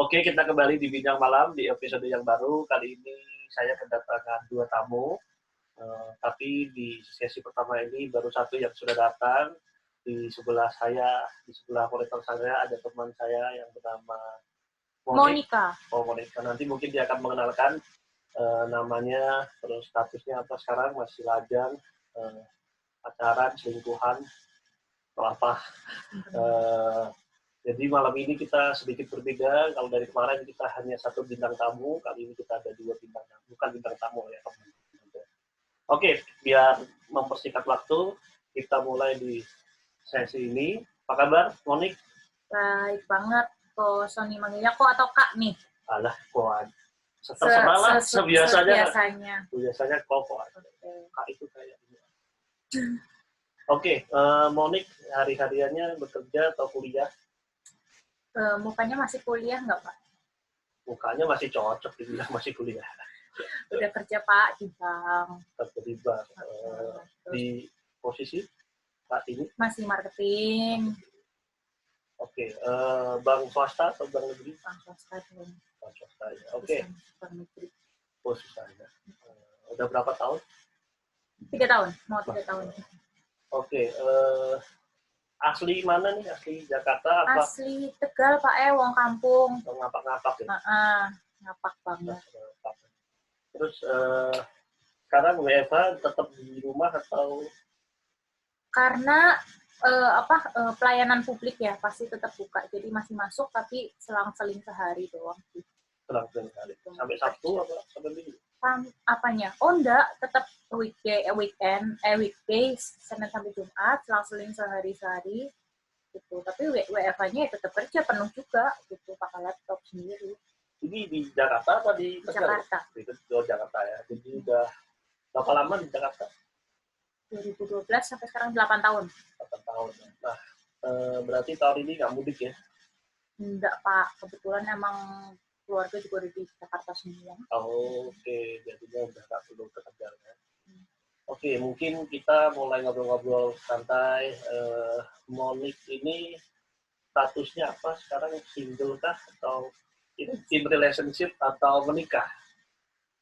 Oke, kita kembali di Bincang Malam di episode yang baru. Kali ini saya kedatangan 2 tamu, tapi di sesi pertama ini baru satu yang sudah datang. Di sebelah saya, di sebelah monitor saya ada teman saya yang bernama Monica. Oh, Monica. Nanti mungkin dia akan mengenalkan namanya, terus statusnya apa sekarang, masih lajang, pacaran, selingkuhan, atau apa. Jadi malam ini kita sedikit berbeda. Kalau dari kemarin kita hanya satu bintang tamu, kali ini kita ada 2 bintang tamu. Bukan bintang tamu ya, teman. Oke, biar mempersingkat waktu, kita mulai di sesi ini. Apa kabar, Monik? Baik banget. Kok Sony manggilnya kok atau kak nih? Alah, kok terserah lah, sebiasanya. Biasanya kok. Kak itu kayak ini. Oke, Monik hari-hariannya bekerja atau kuliah? Mukanya masih kuliah nggak, Pak? Mukanya masih cocok dibilang masih kuliah. Udah kerja, Pak, di bank. Kerja di bank. Di posisi saat ini? Masih marketing. Oke, bank swasta atau bank negeri? Bank swasta dong. Bank swasta ya. Oke. Bank negeri. Oh, susah ya. Udah berapa tahun? 3 tahun, mau 3 tahun. Oke, asli mana nih? Asli Jakarta apa? Asli Tegal, Pak, wong kampung. Ngapak-ngapak ya? Ngapak banget. Terus sekarang WFH tetap di rumah atau? Karena pelayanan publik ya pasti tetap buka, jadi masih masuk tapi selang-seling sehari doang. Selang-seling sehari. Sampai Sabtu apa sampai Minggu? Apanya? Oh enggak, tetap weekdays, Senin sampai Jumat, selang-seling sehari gitu. Tapi WFH-nya tetap kerja penuh juga gitu, pakai laptop sendiri. Ini di Jakarta apa di Jakarta? Di Jakarta ya. Jadi udah berapa lama di Jakarta? 2012 sampai sekarang 8 tahun. 8 tahun. Nah, berarti tahun ini nggak mudik ya? Enggak, Pak. Kebetulan emang keluarga juga ada di Jakarta semua. Oke, jadinya udah nggak perlu ke Tegal ya. Oke, mungkin kita mulai ngobrol-ngobrol santai. Monik ini statusnya apa sekarang? Single kah atau in relationship atau menikah?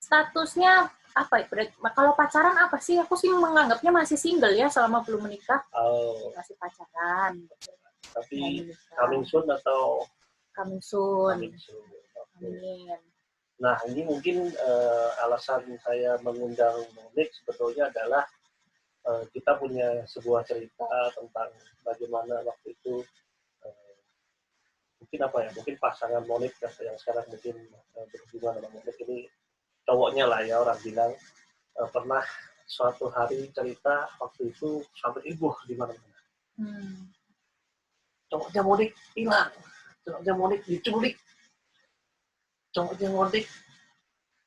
Statusnya apa ya? Kalau pacaran apa sih? Aku sih menganggapnya masih single ya selama belum menikah. Oh. Masih pacaran. Tapi coming soon atau? Coming soon. Amin. Nah, ini mungkin alasan saya mengundang Monik sebetulnya adalah kita punya sebuah cerita tentang bagaimana waktu itu mungkin apa ya, mungkin pasangan Monik yang sekarang mungkin berhubungan dengan Monik ini cowoknya lah ya, orang bilang pernah suatu hari cerita waktu itu sampai heboh di mana-mana. Cowoknya Monik hilang, cowoknya Monik diculik, cowoknya Monik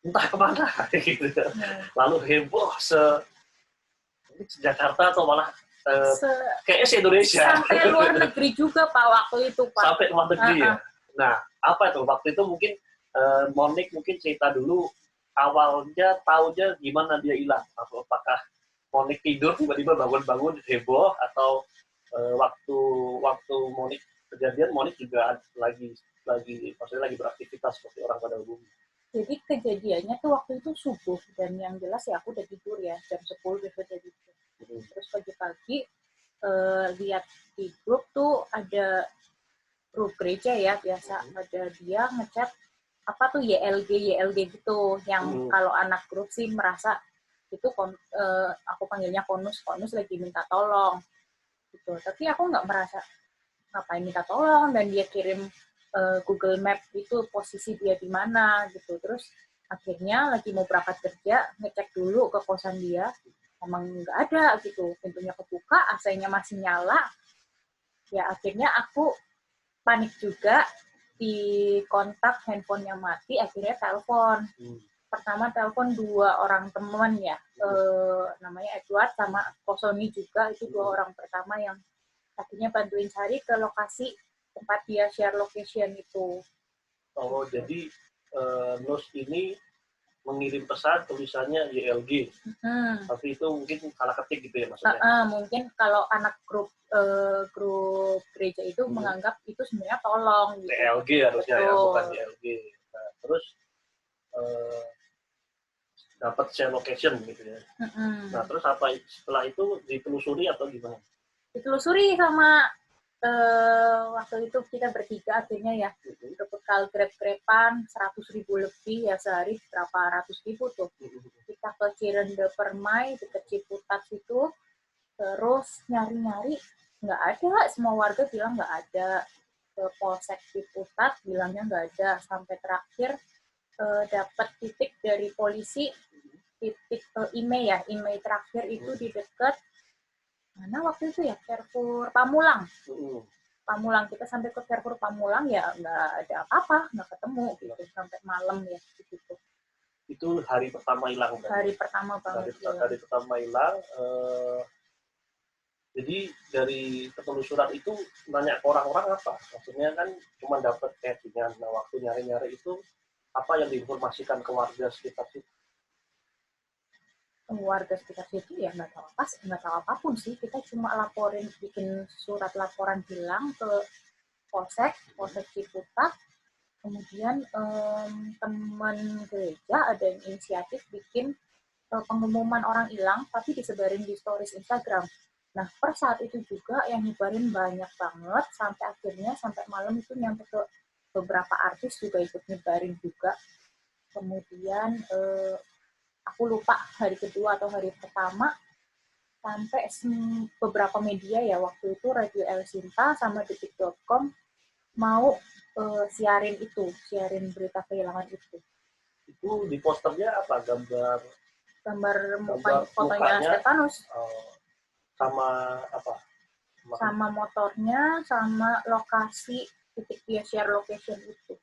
entah kemana gitu. Lalu heboh Jakarta atau malah kayaknya se-Indonesia. Sampai luar negeri juga Pak waktu itu Pak. Sampai luar negeri ya. Nah, apa itu waktu itu mungkin Monik mungkin cerita dulu awalnya taunya gimana dia hilang. Apakah Monik tidur tiba-tiba bangun-bangun heboh atau waktu Monik kejadian Monik juga maksudnya lagi beraktivitas seperti orang pada umumnya. Jadi kejadiannya tuh waktu itu subuh dan yang jelas ya aku udah tidur ya jam 10 gitu jadi. Terus pagi-pagi lihat di grup tuh ada grup gereja ya biasa ada dia ngechat apa tuh YLG gitu yang kalau anak grup sih merasa itu aku panggilnya konus lagi minta tolong gitu. Tapi aku nggak merasa ngapain minta tolong dan dia kirim Google Map itu posisi dia di mana gitu. Terus akhirnya lagi mau berangkat kerja ngecek dulu ke kosan dia emang nggak ada gitu, pintunya kebuka, AC-nya masih nyala. Ya akhirnya aku panik juga, di kontak handphonenya mati, akhirnya telepon. Pertama telepon 2 orang teman ya, namanya Edward sama Kosoni juga, itu 2 orang pertama yang akhirnya bantuin cari ke lokasi tempat dia share location itu. Oh, jadi Nus ini mengirim pesan tulisannya YLG, tapi itu mungkin salah ketik gitu ya maksudnya. Mungkin kalau anak grup gereja itu menganggap itu sebenarnya tolong. Gitu. TLG harusnya ya, bukan YLG. Nah, terus dapat share location gitu ya. Nah terus apa setelah itu ditelusuri atau gimana? Ditelusuri sama waktu itu kita bertiga akhirnya ya, berbekal grab-graban 100.000 lebih ya sehari, berapa ratus ribu tuh. Kita ke Cirende Permai, deket Ciputat itu, terus nyari-nyari, nggak ada, semua warga bilang nggak ada. Ke Polsek Ciputat bilangnya nggak ada, sampai terakhir dapat titik dari polisi, titik email terakhir itu di dekat mana waktu itu ya, Carrefour Pamulang. Pamulang, kita sampai ke Carrefour Pamulang ya nggak ada apa-apa, nggak ketemu gitu sampai malam ya gitu. Itu hari pertama hilang. Hari pertama banget. Hari pertama hilang. Jadi dari penelusuran itu nanya ke orang-orang apa? Maksudnya kan cuma dapat settingan. Nah waktu nyari-nyari itu apa yang diinformasikan ke warga sekitar situ? Warga sekitar situ ya nggak tahu apapun sih, kita cuma bikin surat laporan hilang ke Polsek Ciputat, kemudian teman gereja ada yang inisiatif bikin pengumuman orang hilang tapi disebarin di stories Instagram. Nah per saat itu juga yang nyebarin banyak banget, sampai akhirnya sampai malam itu nyampe ke beberapa artis juga ikut nyebarin juga. Kemudian aku lupa hari kedua atau hari pertama, sampai beberapa media ya waktu itu, Radio El Sinta sama Detik.com mau siarin berita kehilangan itu. Itu di posternya apa? Gambar fotonya Stefanus. Sama apa? Sama motornya, sama lokasi titik dia share location itu.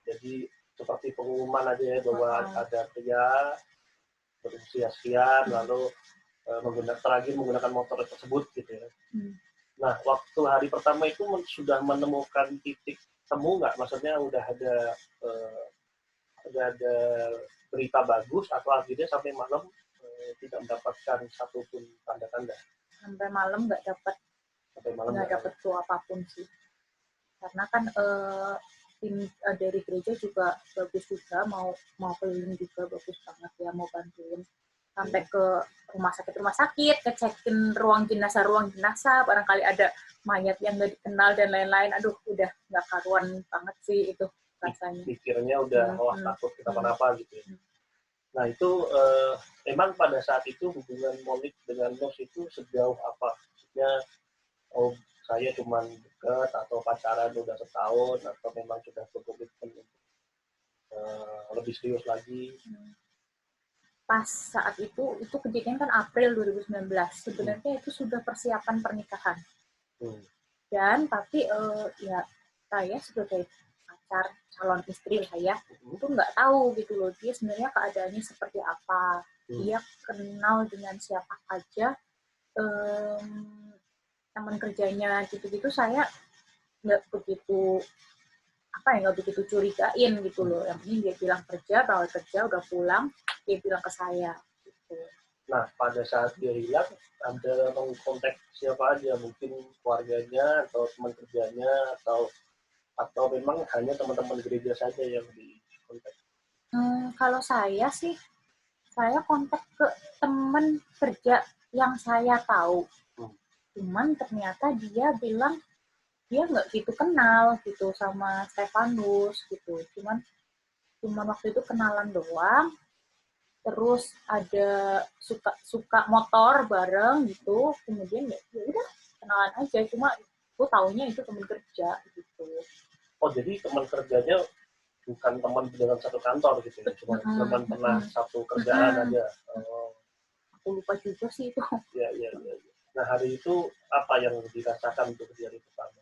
Jadi seperti pengumuman aja ya bahwa ada pria berusia sekian lalu menggunakan motor tersebut gitu ya. Nah waktu hari pertama itu sudah menemukan titik temu nggak? Maksudnya udah ada berita bagus atau akhirnya sampai malam tidak mendapatkan satupun tanda-tanda? Sampai malam nggak dapat clue apapun sih, karena kan tim dari gereja juga bagus juga, mau keliling juga bagus banget ya, mau bantuin sampai ke rumah sakit, ngecekin ruang jenazah, barangkali ada mayat yang nggak dikenal dan lain-lain. Aduh, udah nggak karuan banget sih itu rasanya. Pikirnya udah takut kenapa-napa gitu. Nah itu memang pada saat itu hubungan Monik dengan Nos itu sejauh apa? Maksudnya saya cuma dekat atau pacaran udah setahun atau memang sudah berkomitmen lebih serius lagi? Pas saat itu kejadian kan April 2019. Sebenarnya itu sudah persiapan pernikahan. Dan tapi ya saya sebagai pacar calon istri saya itu nggak tahu gitu loh, dia sebenarnya keadaannya seperti apa, dia kenal dengan siapa aja, teman kerjanya gitu-gitu, saya nggak begitu curigain gitu loh. Yang penting dia bilang kerja udah pulang, dia bilang ke saya gitu. Nah pada saat dia hilang ada kontak siapa aja, mungkin keluarganya atau teman kerjanya atau memang hanya teman-teman gereja saja yang dikontak? Kalau saya sih, saya kontak ke teman kerja yang saya tahu. Cuman ternyata dia bilang dia nggak gitu kenal gitu sama Stefanus gitu. Cuman waktu itu kenalan doang. Terus ada suka motor bareng gitu. Kemudian ya udah kenalan aja. Cuma aku taunya itu teman kerja gitu. Oh jadi teman kerjanya bukan teman dengan satu kantor gitu ya, cuma teman pernah satu kerjaan aja. Aku lupa juga sih itu. Ya. Nah hari itu apa yang dirasakan untuk di hari pertama?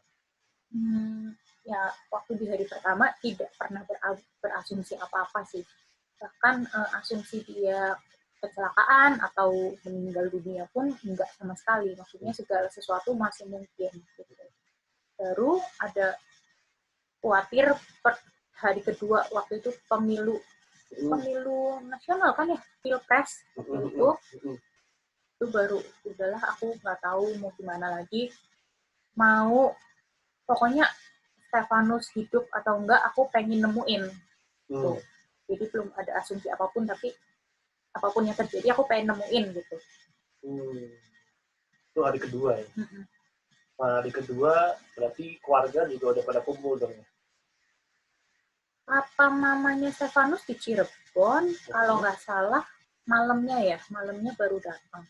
Ya waktu di hari pertama tidak pernah berasumsi apa-apa sih. Bahkan asumsi dia kecelakaan atau meninggal dunia pun enggak sama sekali. Maksudnya segala sesuatu masih mungkin. Gitu. Baru ada khawatir hari kedua waktu itu pemilu pemilu nasional kan ya, pilpres itu baru udahlah aku nggak tahu mau gimana lagi, mau pokoknya Stefanus hidup atau enggak aku pengen nemuin tuh. Jadi belum ada asumsi apapun, tapi apapun yang terjadi aku pengen nemuin gitu. Itu hari kedua ya. Nah, hari kedua berarti keluarga juga udah pada kumpul dong ya. Papa mamanya Stefanus di Cirebon, kalau nggak salah malamnya baru datang.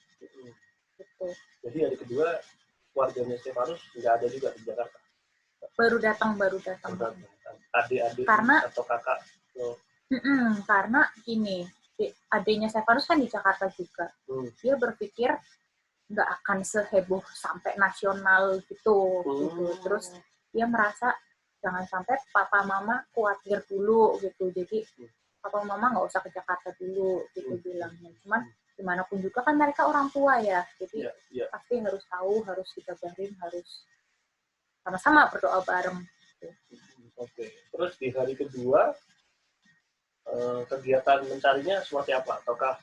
Gitu. Jadi hari kedua keluarganya Stefanus nggak ada juga di Jakarta. Baru datang. Adik-adik karena, atau kakak? Karena gini, adiknya Stefanus kan di Jakarta juga. Dia berpikir nggak akan seheboh sampai nasional gitu. Terus dia merasa jangan sampai papa mama khawatir dulu gitu. Jadi papa mama nggak usah ke Jakarta dulu gitu bilangnya. Cuman gimana pun juga kan mereka orang tua ya. Jadi pasti harus tahu, harus dikabarin, harus sama-sama berdoa bareng. Oke. Terus di hari kedua kegiatan mencarinya seperti apa? Ataukah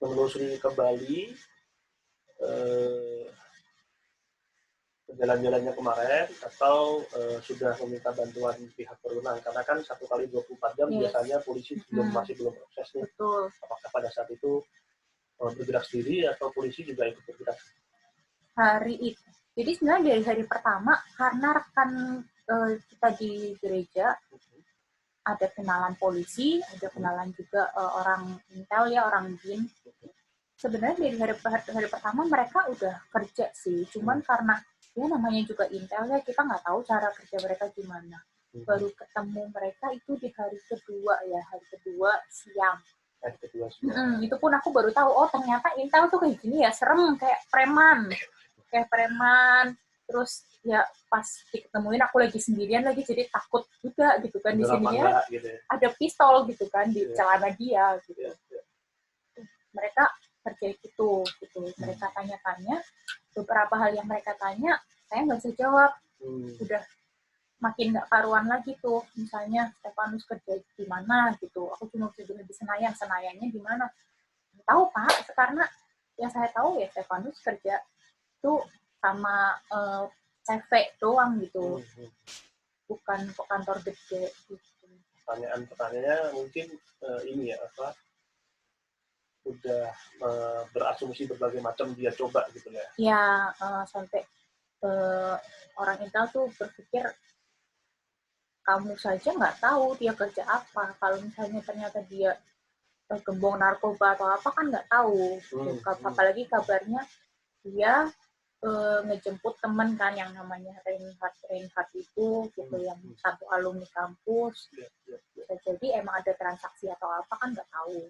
menelusuri ke Bali, jalan-jalannya kemarin, atau sudah meminta bantuan pihak berwenang? Karena kan 1x24 jam biasanya polisi masih belum proses nih. Betul. Apakah pada saat itu bergerak sendiri atau polisi juga ikut bergerak? Hari itu. Jadi sebenarnya dari hari pertama karena rekan kita di gereja ada kenalan polisi, ada kenalan juga orang intel ya, orang BIN. Sebenarnya dari hari pertama mereka udah kerja sih, cuman karena ya namanya juga intel ya, kita nggak tahu cara kerja mereka gimana. Baru ketemu mereka itu di hari kedua siang. Itu pun aku baru tahu, oh ternyata intel tuh kayak gini ya, serem kayak preman. Terus ya pas diketemuin aku lagi sendirian lagi, jadi takut juga gitu kan. Di sininya gitu ya? Ada pistol gitu kan di celana dia gitu. Mereka kerja gitu. Mereka tanya-tanya, beberapa hal yang mereka tanya saya nggak bisa jawab. Udah makin nggak karuan lagi tuh, misalnya Stefanus kerja di mana gitu, aku cuma bisa bilang di Senayannya di mana, tahu Pak, karena yang saya tahu ya Stefanus kerja tuh sama CV doang gitu, bukan ke kantor gede gitu. Pertanyaannya mungkin ini ya, apa, udah berasumsi berbagai macam dia coba gitu ya. Ya, sampai orang intel tuh berpikir kamu saja nggak tahu dia kerja apa, kalau misalnya ternyata dia gembong narkoba atau apa kan nggak tahu. Apalagi kabarnya dia ngejemput temen kan yang namanya Reinhard itu gitu, yang satu alumni kampus. Bisa jadi emang ada transaksi atau apa kan nggak tahu.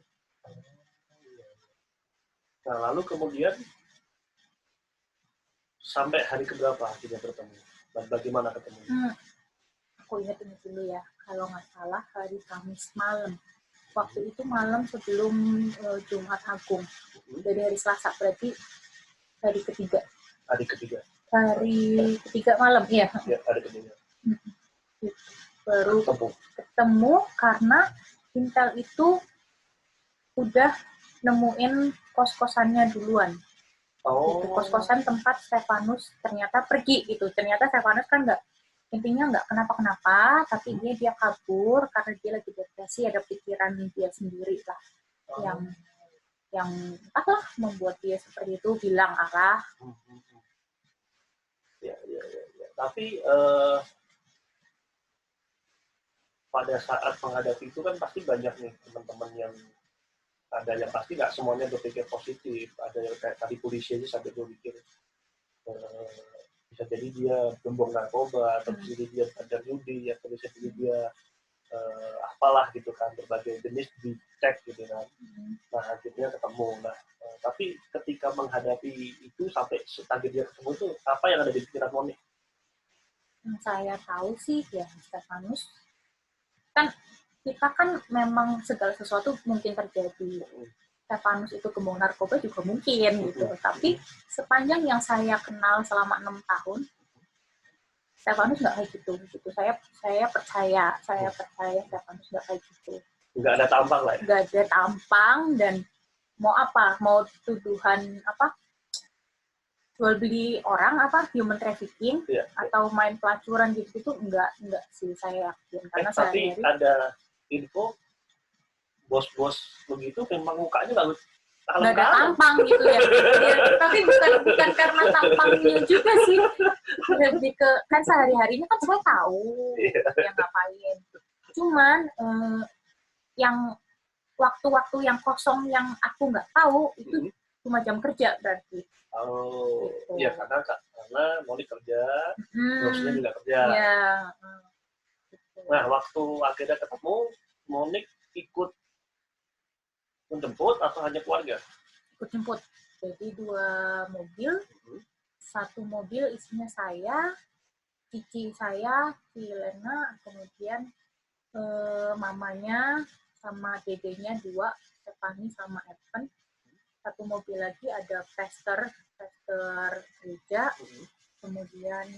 Nah lalu kemudian sampai hari keberapa kita bertemu dan bagaimana ketemu? Aku ingat dulu ya, kalau nggak salah hari Kamis malam. Waktu itu malam sebelum Jumat Agung. Dari hari Selasa, berarti hari ketiga. Hari ketiga malam, iya. Ya, hari ketiga. Baru ketemu karena Intel itu udah nemuin kos-kosannya duluan. Gitu. Kos-kosan tempat Stefanus ternyata pergi gitu. Ternyata Stefanus kan nggak kenapa-kenapa, tapi dia kabur karena dia lagi depresi, ada pikiran dia sendiri lah yang entahlah membuat dia seperti itu, bilang arah. Ya. Tapi pada saat menghadapi itu kan pasti banyak nih teman-teman yang ada yang pasti nggak semuanya berpikir positif, ada yang kayak tadi polisi aja sampai berpikir bisa jadi dia gembong narkoba, atau bisa jadi dia bandar judi, atau bisa jadi dia apalah gitu kan, berbagai jenis dicek gitu kan. Nah akhirnya ketemu. Nah tapi ketika menghadapi itu sampai setagih dia ketemu tuh apa yang ada di pikiran Moni? Yang saya tahu sih ya Stefanus kan, kita kan memang segala sesuatu mungkin terjadi. Stefanus itu gembong narkoba juga mungkin gitu. Tapi sepanjang yang saya kenal selama 6 tahun, Stefanus nggak kayak gitu. Saya percaya Stefanus nggak kayak gitu. Nggak ada tampang lah ya? Nggak ada tampang, dan mau apa? Mau tuduhan apa? Jual beli orang, apa, human trafficking, atau main pelacuran gitu itu enggak sih saya yakin. Karena tapi ada info bos-bos begitu memang mukanya nggak ada tampang gitu ya. Tapi bukan karena tampangnya juga sih, lebih ke kan sehari-harinya kan saya tahu yang ngapain. Cuman yang waktu-waktu yang kosong yang aku nggak tahu itu cuma jam kerja berarti. Oh, iya gitu. karena Moni kerja, bosnya juga kerja. Iya. Nah, waktu akhirnya ketemu, Monik ikut menjemput atau hanya keluarga? Ikut jemput. Jadi 2 mobil, 1 mobil isinya saya, cici saya, Lena, kemudian mamanya sama dedenya 2, Stephanie sama Evan. 1 mobil lagi ada pastor gereja, kemudian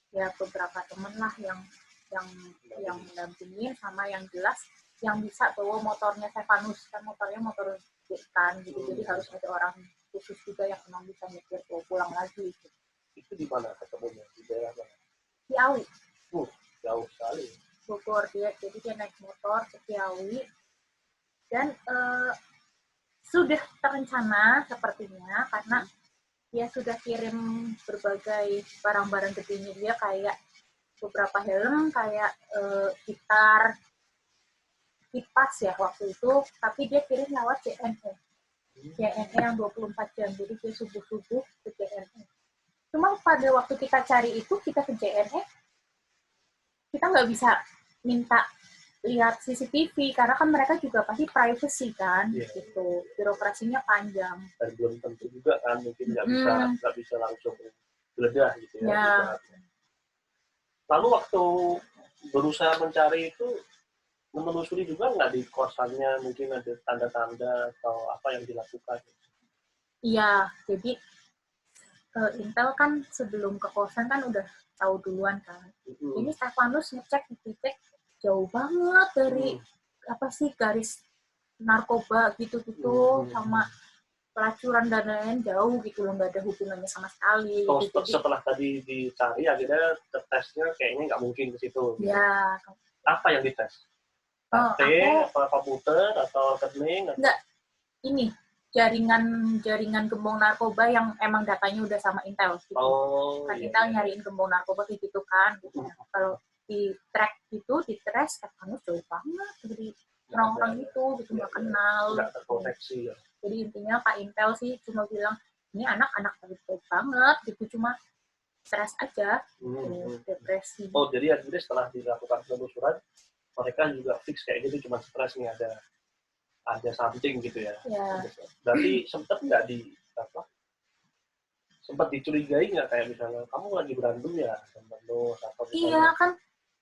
ya beberapa temen lah yang mendampingin, sama yang jelas yang bisa bawa motornya Stefanus, kan motornya motor dekan gitu, jadi harus ada orang khusus juga yang memang bisa nyetir bawa pulang lagi gitu. Itu di mana ketemunya? Di daerah mana? Ciawi. Jauh sekali. Bogor dia, jadi dia naik motor ke Ciawi, dan sudah terencana sepertinya karena dia sudah kirim berbagai barang-barang gedenya dia, kayak beberapa helm, kayak gitar, kipas ya waktu itu, tapi dia kirim lewat JNE yang 24 jam, jadi dia subuh-subuh ke JNE. Cuma pada waktu kita cari itu, kita ke JNE, kita nggak bisa minta lihat CCTV, karena kan mereka juga pasti privacy kan, gitu. Birokrasinya panjang. Dan belum tentu juga kan, mungkin nggak bisa langsung geledah gitu ya. Lalu waktu berusaha mencari itu, menelusuri juga nggak di kosannya, mungkin ada tanda-tanda atau apa yang dilakukan? Iya, jadi Intel kan sebelum ke kosan kan udah tahu duluan kan. Ini Stefanus ngecek jauh banget dari apa sih garis narkoba gitu-gitu, sama pelacuran dan lain-lain, jauh gitu loh, nggak ada hubungannya sama sekali. Oh, gitu. Setelah tadi dicari akhirnya tesnya kayaknya nggak mungkin ke situ. Ya. Apa yang dites? HP, komputer atau rekening? Enggak, ini jaringan gembong narkoba yang emang datanya udah sama Intel gitu. Kan Intel nyariin gembong narkoba gitu kan. Gitu. Kalau di track itu, di trace, Stefanus jauh banget dari orang-orang itu, gitu, nggak kenal. Nggak terkoneksi ya. Jadi intinya Pak Intel sih cuma bilang, ini anak-anak baik banget, gitu, cuma stres aja, depresi. Oh, jadi akhirnya setelah dilakukan penelusuran, mereka juga fix kayak gitu, cuma stres nih, ada something gitu ya. Berarti sempat nggak sempat dicurigai nggak, kayak misalnya kamu lagi berantem ya sama lo, atau misalnya, iya kan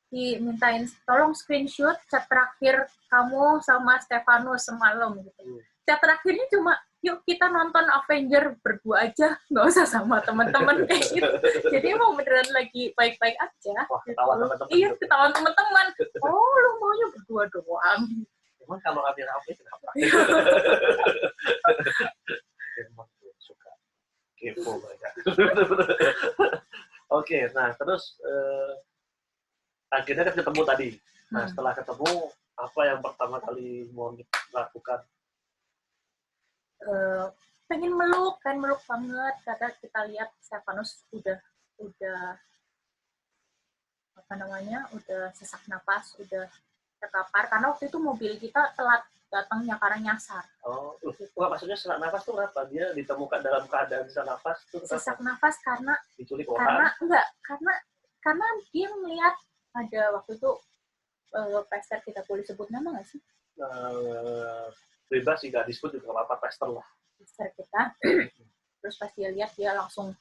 dimintain tolong screenshot chat terakhir kamu sama Stefanus semalam gitu. Chat terakhirnya cuma yuk kita nonton Avenger berdua aja, nggak usah sama teman-teman kayak gitu. Jadi emang beneran lagi baik-baik aja. Wah, ketahuan teman-teman. Iya, ketahuan teman-teman. Oh, lu maunya berdua doang. Emang kalau rame-rame kenapa? Emang suka kepo banyak. Oke, nah terus akhirnya ketemu tadi. Nah, setelah ketemu, apa yang pertama kali mau lakukan? Pengen meluk banget, karena kita lihat Stefanus udah apa namanya, udah sesak napas, udah terkapar, karena waktu itu mobil kita telat datangnya karena nyasar. Oh, wah, maksudnya sesak nafas tuh apa? Dia ditemukan dalam keadaan sesak nafas tuh? Sesak nafas karena diculik orang? Karena dia melihat ada waktu itu pester, kita boleh sebut nama nggak sih? Bebas sih, nggak disebut juga apa-apa, pester lah. Pester kita. Terus pas dia lihat, dia langsung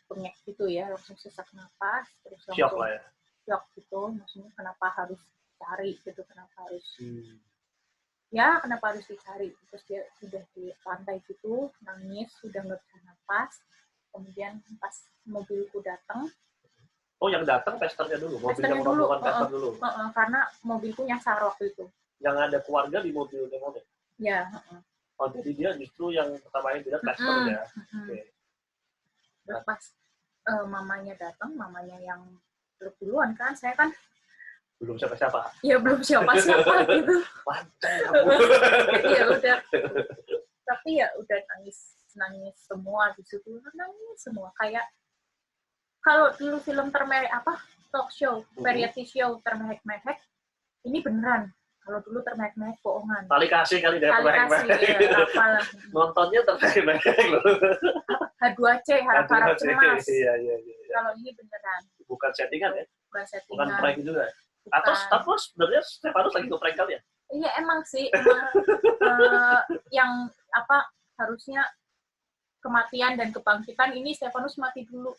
pengek gitu ya, langsung sesak nafas, terus langsung shock lah ya. Shock gitu, maksudnya kenapa harus cari gitu, kenapa harus kenapa harus dicari. Terus dia udah di lantai gitu, nangis, udah nggak bisa nafas. Kemudian pas mobilku datang, Oh, yang datang testernya dulu, mobilnya Testernya dulu, rombongan tester dulu. karena mobilku nyasar waktu itu. Yang ada keluarga di mobilnya Monik. Ya. Oh, jadi dia justru yang pertamanya dia testernya. Oke. Terus pas mamanya datang, mamanya yang duluan kan, saya kan Belum siapa-siapa. ya belum siapa-siapa gitu. Mantap. Ya udah. Tapi ya udah nangis semua di situ, nangis semua. Kayak kalau dulu film talk show, variety show termehek-mehek, ini beneran. Kalau dulu termehek-mehek bohongan. Tali kasih kali dia termehek-mehek. Ya, apalah. Nontonnya termehek-mehek loh. H2C, harap-harap cemas. Iya. Kalau ini beneran. Bukan settingan ya? Bukan settingan. Bukan prank juga. Atau sebenarnya Stefanus lagi nge-prank kali ya? Iya emang sih, yang harusnya kematian dan kebangkitan ini Stefanus mati dulu.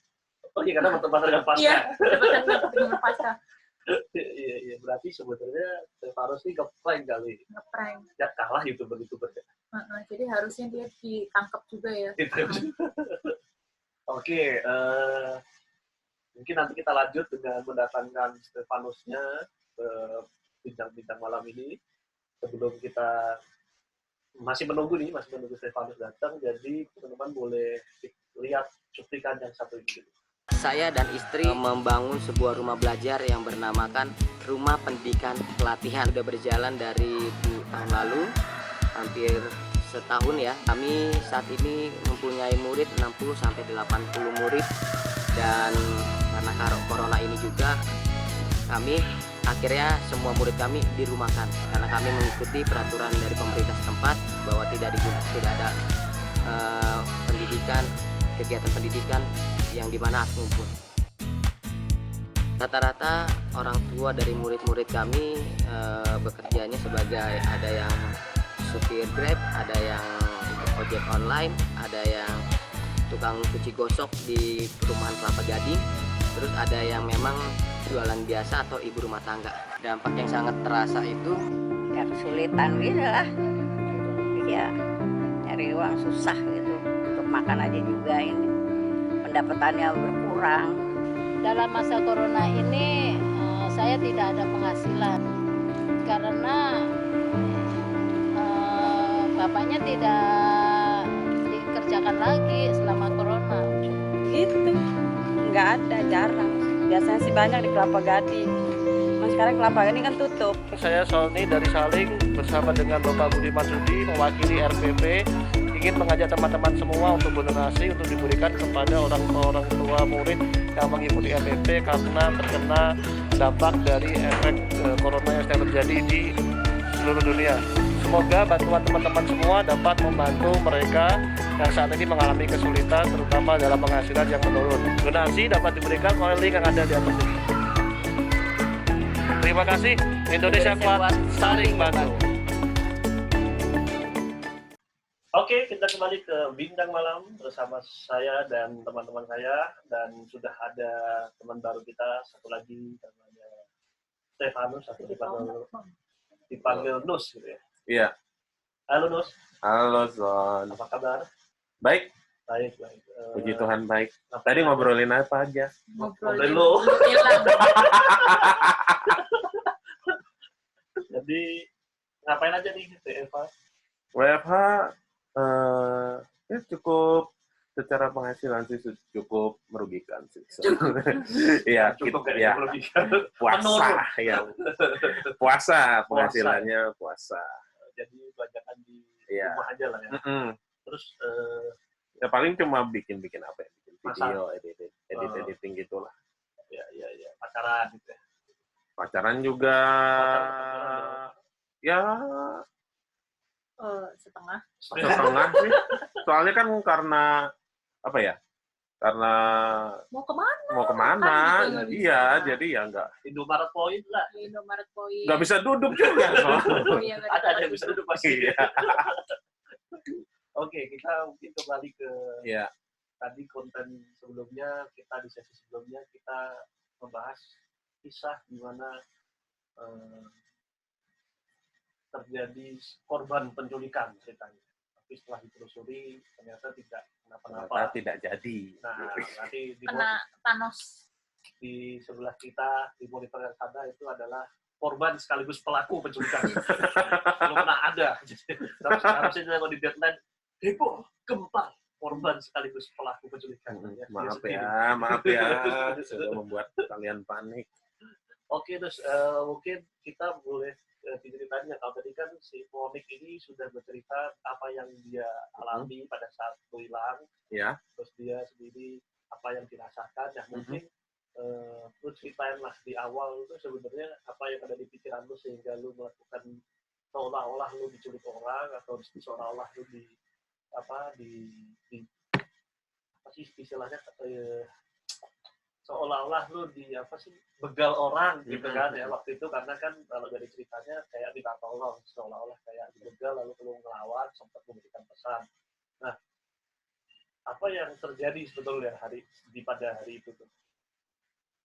Oh iya, karena bertempatan dengan pasca. Iya, bertempatan dengan pasca. Iya, berarti sebetulnya Stefanus ini nge-prank kali. Nge-prank. Ya kalah YouTuber-YouTuber. Jadi harusnya dia ditangkap juga ya. Oke, mungkin nanti kita lanjut dengan mendatangkan Stefanusnya ke bincang-bincang malam ini. Sebelum kita masih menunggu Stefanus datang, jadi teman-teman boleh lihat cuplikan yang satu ini. Saya dan istri membangun sebuah rumah belajar yang bernamakan Rumah Pendidikan Pelatihan. Sudah berjalan dari tahun lalu, hampir setahun ya. Kami saat ini mempunyai murid 60-80 murid, dan karena corona ini juga kami akhirnya semua murid kami dirumahkan karena kami mengikuti peraturan dari pemerintah setempat bahwa tidak ada kegiatan pendidikan yang dimana harus ngumpul. Rata-rata orang tua dari murid-murid kami bekerjanya sebagai, ada yang supir Grab, ada yang ojek online, ada yang tukang cuci gosok di perumahan Kelapa Gading, terus ada yang memang jualan biasa atau ibu rumah tangga. Dampak yang sangat terasa itu ya kesulitan gitu lah, ya nyari uang susah gitu, untuk makan aja juga ini pendapatannya berkurang. Dalam masa corona ini saya tidak ada penghasilan karena bapaknya tidak dikerjakan lagi selama corona. Gitu, nggak ada, jarang. Biasanya sih banyak di Kelapa Gading. Nah, sekarang Kelapa Gading kan tutup. Saya Sony dari Saling bersama dengan Bapak Budi Marsudi mewakili RPP ingin mengajak teman-teman semua untuk berdonasi untuk diberikan kepada orang tua murid yang mengikuti RPP karena terkena dampak dari efek corona yang sedang terjadi di seluruh dunia. Semoga bantuan teman-teman semua dapat membantu mereka yang saat ini mengalami kesulitan, terutama dalam penghasilan yang menurun. Donasi dapat diberikan oleh link yang ada di atas ini. Terima kasih. Indonesia Kuat, saling bantu. Oke, kita kembali ke Bintang Malam bersama saya dan teman-teman saya, dan sudah ada teman baru kita satu lagi namanya Stefanus, atau dipanggil Nus gitu ya. Iya. Halo Nus. Halo Zon. Apa kabar? Baik. Baik. Puji Tuhan baik. Tadi ngobrolin apa aja? Ngobrolin lu. Jadi ngapain aja nih WFH? WFH ya cukup, secara penghasilan sih cukup merugikan sih. Iya, cukup ya. Puasa, ya. Puasa penghasilannya puasa. Jadi banyakan di ya. Rumah aja lah ya. Terus ya paling cuma bikin apa ya, bikin video, editing gitulah. Ya. Pacaran gitu ya. Pacaran juga. Ya. Setengah sih. Soalnya kan karena apa ya? Karena mau kemana? Kan, iya, jadi ya enggak. Indomaret Point lah. Indomaret Point. Nggak bisa duduk juga. Iya, ada yang bisa duduk pasti. Iya. Oke, kita mungkin kembali ke tadi konten sebelumnya. Di sesi sebelumnya kita membahas kisah di mana terjadi korban penculikan ceritanya. Tapi setelah ditelusuri ternyata tidak kenapa-napa. Tidak jadi. Nah, nanti kena Thanos. di sebelah kita di monitor yang sana itu adalah korban sekaligus pelaku penculikan. Belum pernah ada. Terus harusnya kalau di deadline, heboh, gempa, korban sekaligus pelaku penculikan. Maaf ya, sudah membuat kalian panik. Oke, terus mungkin kita boleh diceritain ya, kalau tadi kan si Monik ini sudah bercerita apa yang dia alami pada saat itu hilang, Ya. terus dia sendiri apa yang dirasakan, ya mungkin lu ceritain lah di awal itu sebenarnya apa yang ada di pikiran lu sehingga lu melakukan seolah-olah lu diculik orang atau seolah-olah lu di apa sih istilahnya seolah-olah lu di apa sih begal orang gitu kan ya waktu itu, karena kan kalau dari ceritanya kayak minta tolong, seolah-olah kayak begal lalu lu ngelawan sempat memberikan pesan. Nah, apa yang terjadi sebetulnya pada hari itu tuh?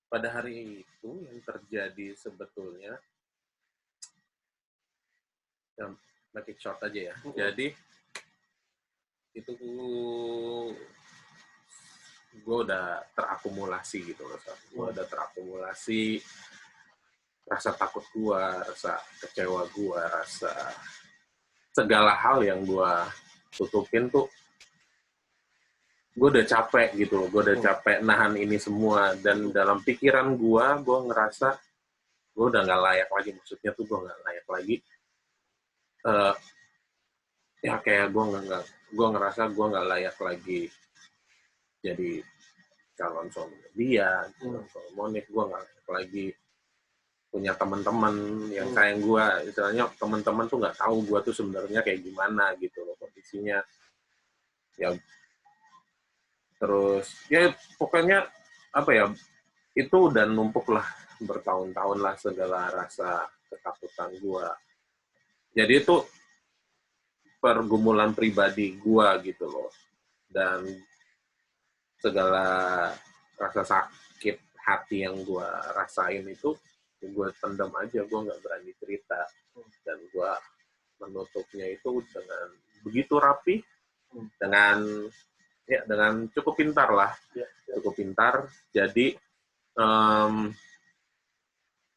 Pada hari itu yang terjadi sebetulnya, ya, make it short aja ya. Jadi itu gue udah terakumulasi gitu loh. Gue udah terakumulasi rasa takut gue, rasa kecewa gue, rasa segala hal yang gue tutupin tuh. Gue udah capek gitu loh, gue udah capek nahan ini semua, dan dalam pikiran gue ngerasa gue udah nggak layak lagi, maksudnya tuh gue nggak layak lagi, ya kayak gue ngerasa gue nggak layak lagi jadi calon suami dia, calon suami Monik, gue nggak layak lagi punya teman-teman yang sayang gue, istilahnya teman-teman tuh nggak tahu gue tuh sebenarnya kayak gimana gitu loh kondisinya, ya. Terus ya pokoknya apa ya, itu udah numpuk lah bertahun-tahun lah segala rasa ketakutan gua. Jadi itu pergumulan pribadi gua gitu loh, dan segala rasa sakit hati yang gua rasain itu gua pendam aja, gua nggak berani cerita, dan gua menutupnya itu dengan begitu rapi, dengan cukup pintar lah, cukup pintar. Jadi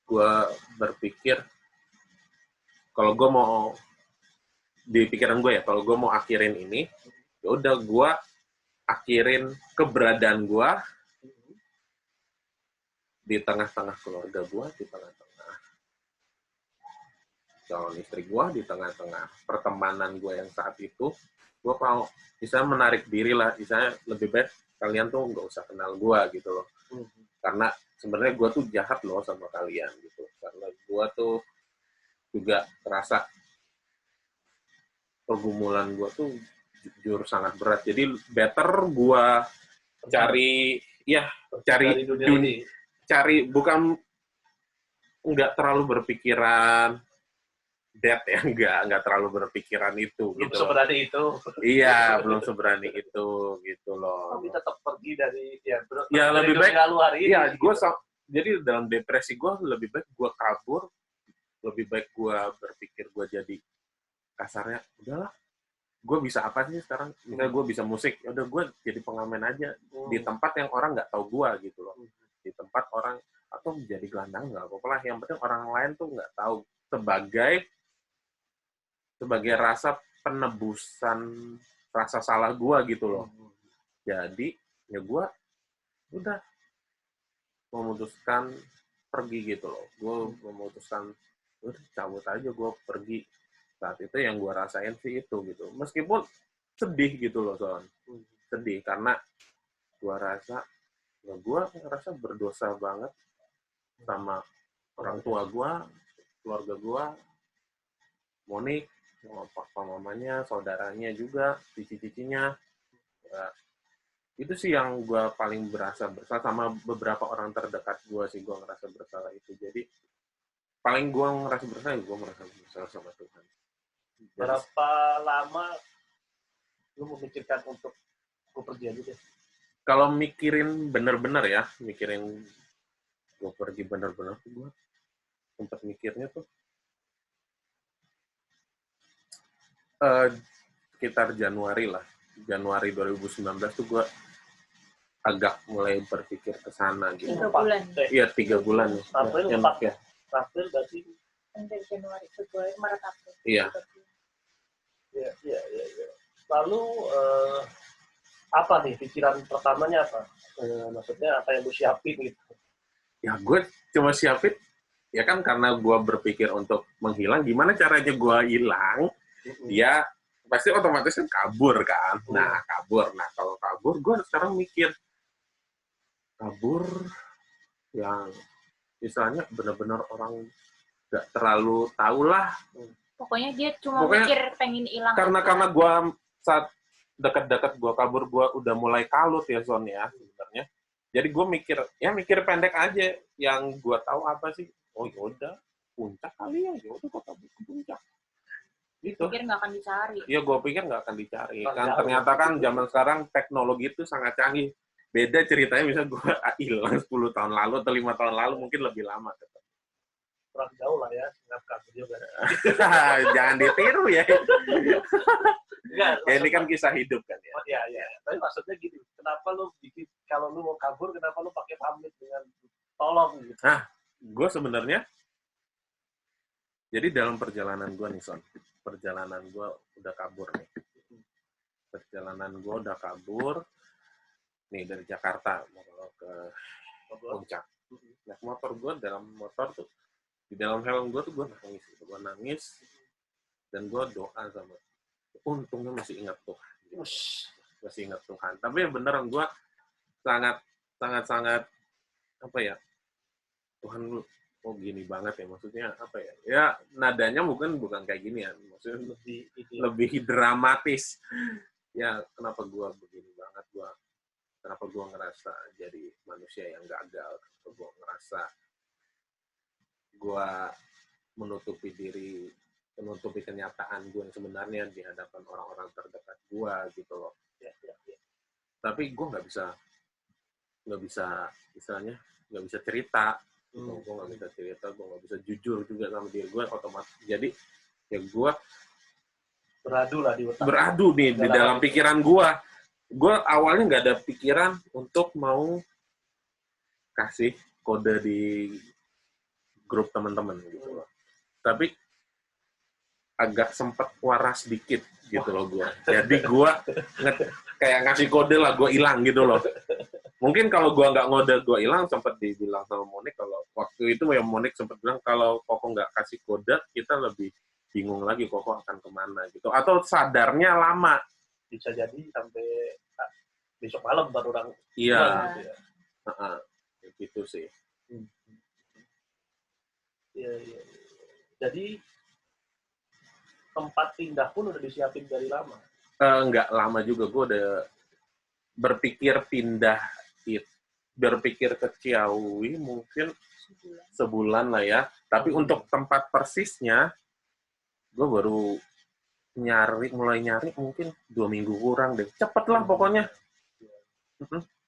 gue berpikir kalau gue mau di pikiran gue ya, kalau gue mau akhirin ini, ya udah gue akhirin keberadaan gue di tengah-tengah keluarga gue, di tengah-tengah calon istri gue, di tengah-tengah pertemanan gue yang saat itu. Gue mau bisa menarik diri lah, misalnya lebih baik kalian tuh nggak usah kenal gue gitu loh, karena sebenarnya gue tuh jahat loh sama kalian gitu, karena gue tuh juga terasa pergumulan gue tuh jujur sangat berat, jadi better gue cari dunia, cari bukan nggak terlalu berpikiran death ya, nggak terlalu berpikiran itu. Belum gitu seberani itu. Iya, belum seberani itu gitu loh. Tapi tetap pergi dari lebih baik lalu hari ini. Iya, gue jadi dalam depresi gue lebih baik gue kabur, lebih baik gue berpikir gue jadi kasarnya udahlah, gue bisa apa sih sekarang? Misalnya gue bisa musik, ya udah gue jadi pengamen aja di tempat yang orang nggak tahu gue gitu loh, di tempat orang atau menjadi gelandang nggak apa-apa lah, yang penting orang lain tuh nggak tahu, sebagai rasa penebusan rasa salah gue gitu loh. Jadi ya gue udah memutuskan pergi gitu loh. Gue memutuskan udah cabut aja, gue pergi. Saat itu yang gue rasain sih itu gitu. Meskipun sedih gitu loh Son. Sedih karena gue ngerasa berdosa banget sama orang tua gue, keluarga gue, Monik, papa mamanya, saudaranya juga, cici-cicinya. Ya, itu sih yang gue paling berasa bersalah, sama beberapa orang terdekat gue sih gue ngerasa bersalah itu. Jadi paling gue ngerasa bersalah sama Tuhan. Berapa lama lu memikirkan untuk gue pergi aja deh? Kalau mikirin bener-bener ya, mikirin gue pergi bener-bener tuh gue sempat mikirnya tuh sekitar Januari 2019 tuh gue agak mulai berpikir ke sana gitu. 3 bulan. Iya 3 bulan. April Ya, 4 ya. April berarti. Dari Januari, Februari, Maret, April. Iya. Ya. Lalu apa nih pikiran pertamanya apa? Maksudnya apa yang lu siapin gitu? Ya gue cuma siapin, ya kan karena gue berpikir untuk menghilang, gimana caranya gue hilang, ya pasti otomatis kan kabur kan. Nah kabur, nah kalau kabur gue sekarang mikir, kabur yang misalnya benar-benar orang nggak terlalu tahu lah. Pokoknya dia cuma Pokoknya mikir pengen hilang. Karena gue saat dekat-dekat gue kabur, gue udah mulai kalut ya Son ya sebenarnya. Jadi gue mikir pendek aja. Yang gue tahu apa sih? Oh yaudah, puncak kali ya. Yaudah gue kabur ke puncak. Gitu. Pikir nggak akan dicari. Iya gue pikir nggak akan dicari. Kan Kan jauh. ternyata kan zaman sekarang teknologi itu sangat canggih. Beda ceritanya misal gue hilang 10 tahun lalu atau 5 tahun lalu mungkin lebih lama. Kurang jauh lah ya, nggak kabur juga. Jangan ditiru ya. Enggak, Ya ini kan kisah hidup kan ya. Ya. Tapi maksudnya gini, kenapa lu bikin kalau lu mau kabur, kenapa lu pakai pamit dengan tolong gitu? Gue sebenarnya jadi dalam perjalanan gue nih Son, perjalanan gue udah kabur nih. Perjalanan gue udah kabur nih dari Jakarta mau ke puncak. Naik motor gue, dalam motor tuh di dalam helm gue tuh gue nangis gitu. Gue nangis dan gue doa sama, untungnya masih ingat Tuhan gitu. Masih ingat Tuhan, tapi ya beneran gue sangat apa ya, Tuhan lu kok gini banget ya, maksudnya apa ya, ya nadanya bukan kayak gini ya, maksudnya lebih dramatis ya. Kenapa gue begini banget, kenapa gue ngerasa jadi manusia yang gagal, kenapa gue ngerasa gue menutupi kenyataan gue yang sebenarnya di hadapan orang-orang terdekat gue gitu loh. Ya. Tapi gue nggak bisa istilahnya nggak bisa cerita. Gue nggak bisa cerita, gue nggak bisa jujur juga sama diri gue, otomatis jadi ya gue beradu nih di dalam pikiran gue. Gue awalnya nggak ada pikiran untuk mau kasih kode di grup teman-teman gitu loh, tapi agak sempat waras dikit gitu loh gue. Jadi gue kayak ngasih kode lah, gue hilang gitu loh. Mungkin kalau gue nggak ngode gue hilang, sempat dibilang sama Monik, kalau waktu itu ya Monik sempat bilang kalau Koko nggak kasih kode, kita lebih bingung lagi Koko akan kemana gitu. Atau sadarnya lama. Bisa jadi sampai besok malam baru orang. Iya. Gitu ya. Gitu sih. Iya. Jadi tempat pindah pun udah disiapin dari lama. Nggak lama juga, gue udah berpikir ke Ciawi mungkin sebulan lah ya. Tapi untuk tempat persisnya, gue baru mulai nyari mungkin 2 minggu kurang deh. Cepet lah pokoknya.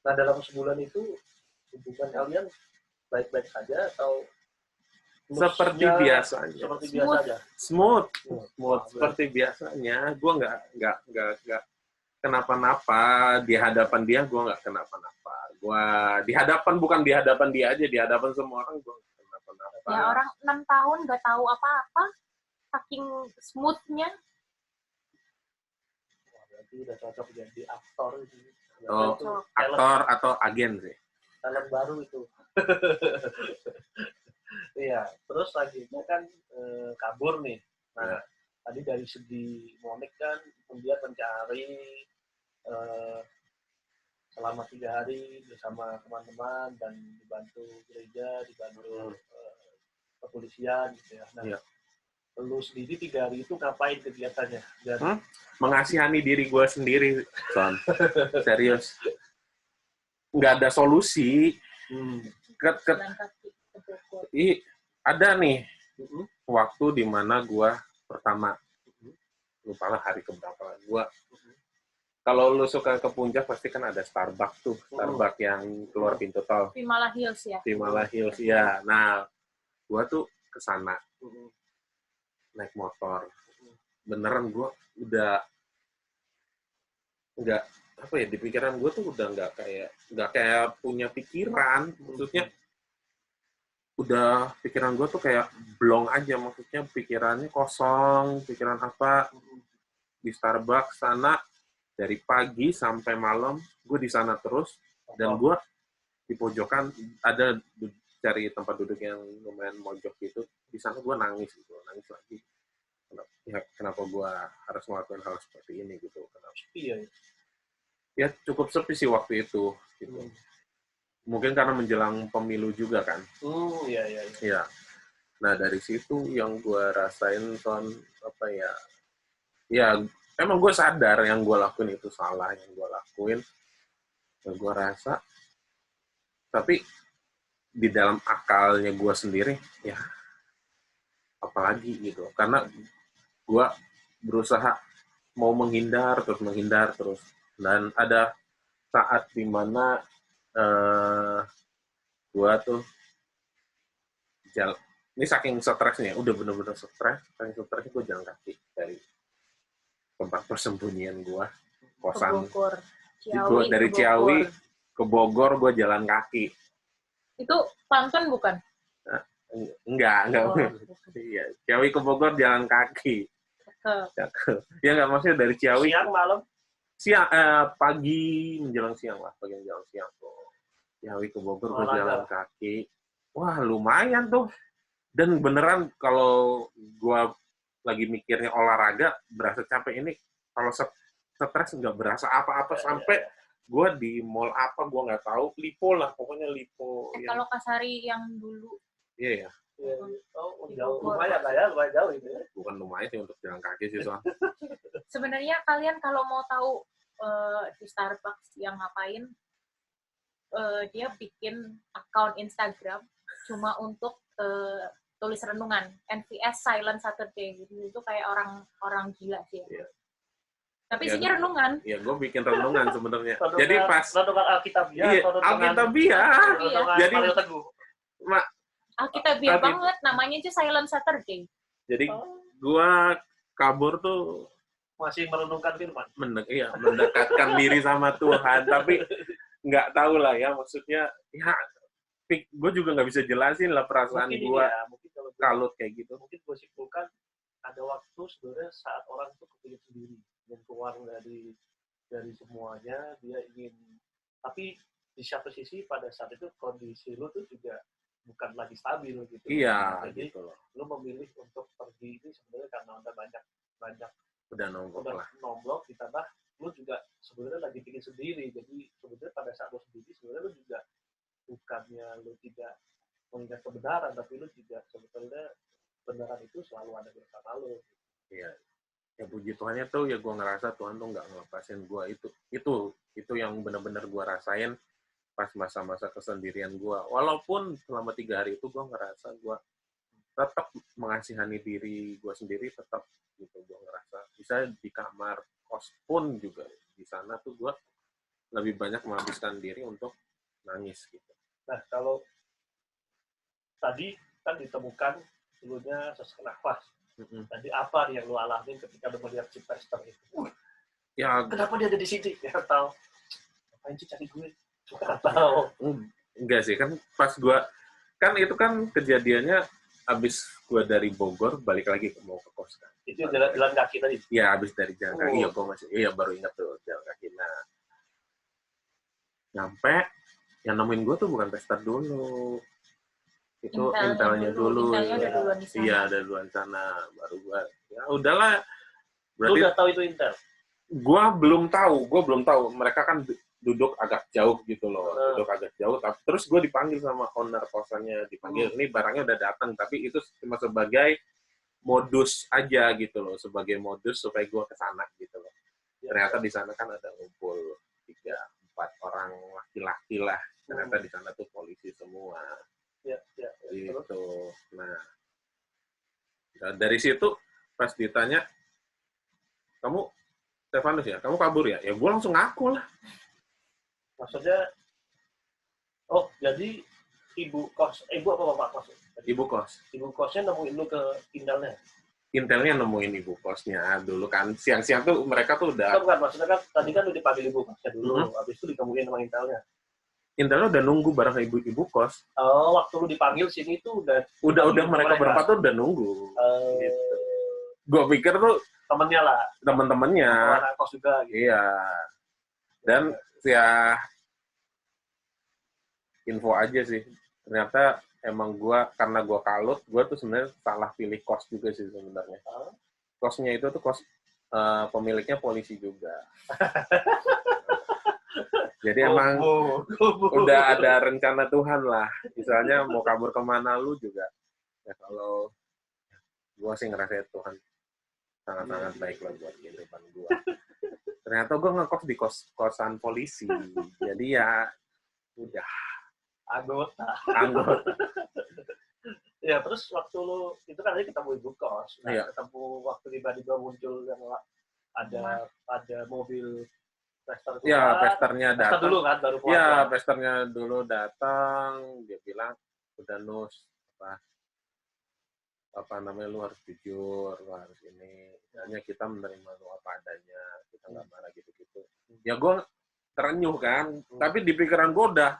Nah dalam sebulan itu hubungan kalian baik-baik saja atau seperti biasanya? Seperti biasa aja. Smooth. Seperti biasanya. Gue nggak kenapa-napa di hadapan dia. Gue nggak kenapa-napa. Gue bukan di hadapan dia aja, di hadapan semua orang gue nggak kenapa-napa. Ya orang 6 tahun nggak tahu apa-apa, saking smoothnya. Berarti udah cocok jadi aktor itu. Aktor atau agen sih. Talent baru itu. Iya, terus selanjutnya kan kabur nih. Nah, tadi dari segi Monik kan dia mencari selama 3 hari bersama teman-teman dan dibantu gereja, dibantu kepolisian gitu ya. Nah, lu sendiri 3 hari itu ngapain kegiatannya? Mengasihani diri gue sendiri, Son. Serius. Nggak ada solusi. Ada nih waktu di mana gue pertama, lupa lah hari keberapa gue. Kalau lu suka ke puncak pasti kan ada Starbucks tuh, Starbucks yang keluar pintu tol. Vimala Hills ya. Vimala Hills ya. Nah, gue tuh kesana naik motor. Beneran gue udah nggak apa ya, di pikiran gue tuh udah nggak kayak punya pikiran, maksudnya udah pikiran gue tuh kayak blong aja, maksudnya pikirannya kosong, pikiran apa di Starbucks sana dari pagi sampai malam gue di sana terus, dan gue di pojokan ada cari tempat duduk yang lumayan mojok gitu, di sana gue nangis lagi. Kenapa gue harus melakukan hal seperti ini gitu? Kenapa? Iya. Ya cukup sepi sih waktu itu gitu. Mungkin karena menjelang pemilu juga kan. Iya. Ya. Nah dari situ yang gue rasain apa ya? Ya emang gue sadar yang gue lakuin itu salah, yang gue lakuin, yang gue rasa. Tapi di dalam akalnya gue sendiri, ya apalagi gitu. Karena gue berusaha mau menghindar terus. Dan ada saat dimana gue tuh ini saking stresnya, udah bener-bener saking stresnya gue jalan kaki dari tempat persembunyian gue, kosan. Dari Ciawi ke Bogor gue jalan kaki. Itu Pantun bukan? Enggak. Iya, Ciawi ke Bogor jalan kaki. Ya nggak, maksudnya dari Ciawi. Siang malam? Siang, pagi menjelang siang. Ciawi ke Bogor gue jalan kaki. Wah, lumayan tuh. Dan beneran kalau gue lagi mikirnya olahraga, berasa capek ini. Kalau stres nggak berasa apa-apa sampai gue di mall apa gue nggak tahu, Lipo lah, pokoknya Lipo. Kalau Kasari yang dulu. Iya. Oh, jauh. Lumayan lah ya, lumayan jauh itu. Bukan lumayan sih untuk jalan kaki sih soal. Sebenarnya kalian kalau mau tahu di Starbucks yang ngapain, dia bikin akun Instagram cuma untuk tulis renungan, NVS Silent Saturday gitu. Itu kayak orang gila sih. Ya. Tapi isinya renungan. Iya, gue bikin renungan sebenarnya. Jadi pas renungan Alkitabiah. Iya, Alkitabiah. Jadi Alkitabiah banget, namanya aja Silent Saturday. Jadi gue kabur tuh masih merenungkan firman. Mendekatkan diri sama Tuhan, tapi nggak tahu lah ya, maksudnya ya gue juga nggak bisa jelasin lah perasaan gue kalut kayak gitu. Mungkin gue simpulkan ada waktu sebenarnya saat orang itu kepingin sendiri dan keluar dari semuanya, dia ingin, tapi di satu sisi pada saat itu kondisi lu tuh juga bukan lagi stabil gitu. Iya. Jadi gitu loh. Lu memilih untuk pergi ini sebenarnya karena udah banyak udah nomblok, ditambah lu juga sebenarnya lagi bikin sendiri. Jadi sebenarnya pada saat lu sendiri sebenarnya lu juga bukannya lu tidak mengingat kebenaran, tapi lu juga sebetulnya kebenaran itu selalu ada bersama lu. Iya. Ya puji Tuhannya tuh ya gue ngerasa Tuhan tuh nggak ngelepasin gue itu yang benar-benar gue rasain pas masa-masa kesendirian gue. Walaupun selama 3 hari itu gue ngerasa gue tetap mengasihani diri gue sendiri, tetap gitu gue ngerasa bisa di kamar kos pun juga di sana tuh gue lebih banyak menghabiskan diri untuk nangis gitu. Nah kalau tadi kan ditemukan dulunya sesak nafas. Tadi apa yang lu alamin ketika lu melihat si Pastor itu? Ya, kenapa dia ada di sini? Ya tahu. Ngapain sih cari gue? Nggak tahu. Enggak sih, kan pas gue kan itu kan kejadiannya abis gue dari Bogor balik lagi mau ke kos kan. Itu jalan kaki tadi? Iya, abis dari jalan kaki. Gue baru ingat tuh jalan kaki. Nah, nyampe yang nemuin gue tuh bukan Pastor dulu. Itu intelnya dulu. Iya, ada duluan sana. Baru gue, ya udahlah. Berarti, lu udah tahu itu intel? Gue belum tahu. Mereka kan duduk agak jauh gitu loh. Duduk agak jauh. Terus gue dipanggil sama owner kosannya. Dipanggil, ini barangnya udah datang. Tapi itu cuma sebagai modus aja gitu loh. Sebagai modus supaya gue kesana gitu loh. Ternyata di sana kan ada ngumpul 3-4 orang laki-laki lah. Ternyata di sana tuh polisi semua. Ya. Gitu. Nah, dari situ pas ditanya, kamu Stefanus ya, kamu kabur ya? Ya gue langsung ngaku lah. Maksudnya, oh jadi ibu apa bapak kos? Ibu kos. Ibu kosnya nemuin lu ke intelnya? intelnya nemuin ibu kosnya dulu kan. Siang-siang tuh mereka tuh udah... Bukan, maksudnya kan tadi kan udah dipanggil ibu kosnya dulu, habis itu ditemuin sama intelnya. Intelnya udah nunggu bareng ibu kos. Oh, waktu lu dipanggil sini tuh Udah mereka berempat tuh udah nunggu. Gitu. Gue pikir tuh temennya lah. temen-temennya. Anak kos juga. Gitu. Iya. Dan ya info aja sih. Ternyata emang karena gue kalut, gue tuh sebenarnya salah pilih kos juga sih sebenarnya. Kosnya itu tuh kos pemiliknya polisi juga. Jadi emang udah ada rencana Tuhan lah. Misalnya mau kabur kemana lu juga. Ya kalau gue sih ngerasa Tuhan sangat-sangat baik lah buat kehidupan gue. Ternyata gue ngekos di kosan polisi. Jadi ya udah. Anggota. Ya, terus waktu lu, itu kan tadi ketemu ibu kos. Nah, ketemu waktu tiba-tiba muncul yang ada mobil pester itu. Ya, pesternya datang. Pester dulu kan, baru keluar. Ya, pesternya dulu datang. Dia bilang, udah Nus, apa namanya, lu harus jujur, lu harus ini. Hanya kita menerima lu apa adanya. Kita nggak marah gitu-gitu. Ya, gue terenyuh kan. Tapi di pikiran gue udah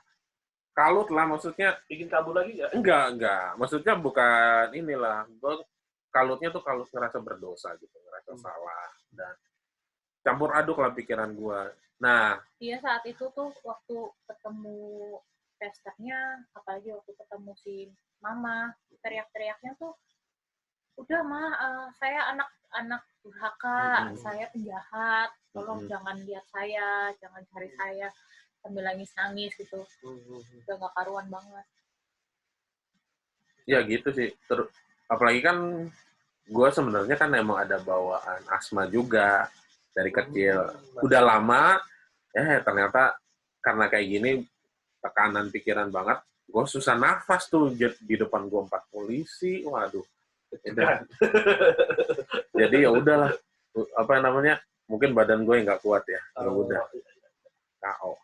kalut lah, maksudnya. Bikin kabur lagi nggak? Enggak. Maksudnya bukan inilah. Gue kalutnya tuh kalut ngerasa berdosa gitu, ngerasa salah. Dan campur aduk lah pikiran gue. Nah. Iya, saat itu tuh waktu ketemu testernya, apalagi waktu ketemu si mama, teriak-teriaknya tuh, udah saya anak durhaka, saya penjahat, tolong jangan lihat saya, jangan cari saya, sambil nangis-nangis gitu. Udah gak karuan banget. Ya gitu sih. Apalagi kan gue sebenarnya kan emang ada bawaan asma juga dari kecil. Udah lama, ternyata karena kayak gini tekanan pikiran banget, gue susah nafas tuh di depan gue 4 polisi. Waduh. Jadi ya udahlah. Apa namanya? Mungkin badan gue nggak kuat ya. Udah. KO.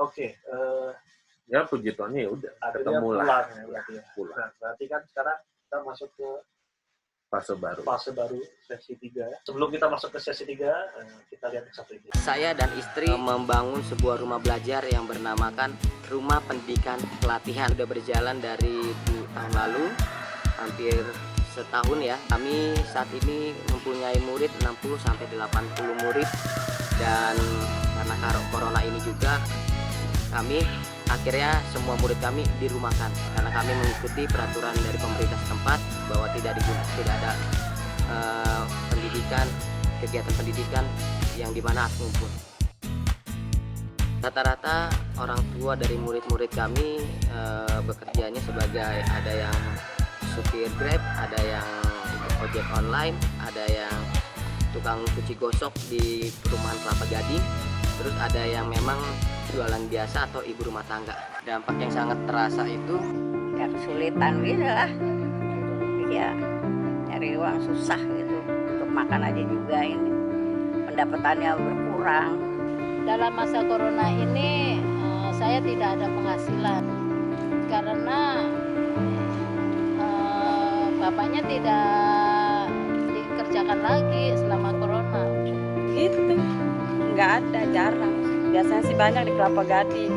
Oke. Ya puji Tuhan ya udah ketemu lah. Pulang. Nah, berarti kan sekarang kita masuk ke fase baru sesi 3. Sebelum kita masuk ke sesi 3, kita lihat satu ini. Saya dan istri membangun sebuah rumah belajar yang bernamakan Rumah Pendidikan Pelatihan. Sudah berjalan dari tahun lalu, hampir setahun ya. Kami saat ini mempunyai murid 60-80 murid, dan karena corona ini juga kami akhirnya semua murid kami dirumahkan karena kami mengikuti peraturan dari pemerintah setempat bahwa tidak ada kegiatan pendidikan yang dimana harus ngumpul. Rata-rata orang tua dari murid-murid kami bekerjanya sebagai, ada yang supir Grab, ada yang ojek online, ada yang tukang cuci gosok di perumahan Kelapa Gading, terus ada yang memang jualan biasa atau ibu rumah tangga. Dampak yang sangat terasa itu ya kesulitan gitu lah. Ya nyari uang susah gitu, untuk makan aja juga ini pendapatannya berkurang. Dalam masa corona ini saya tidak ada penghasilan karena bapaknya tidak dikerjakan lagi selama corona. Gitu, nggak ada, jarang. Biasanya sih banyak di Kelapa Gading.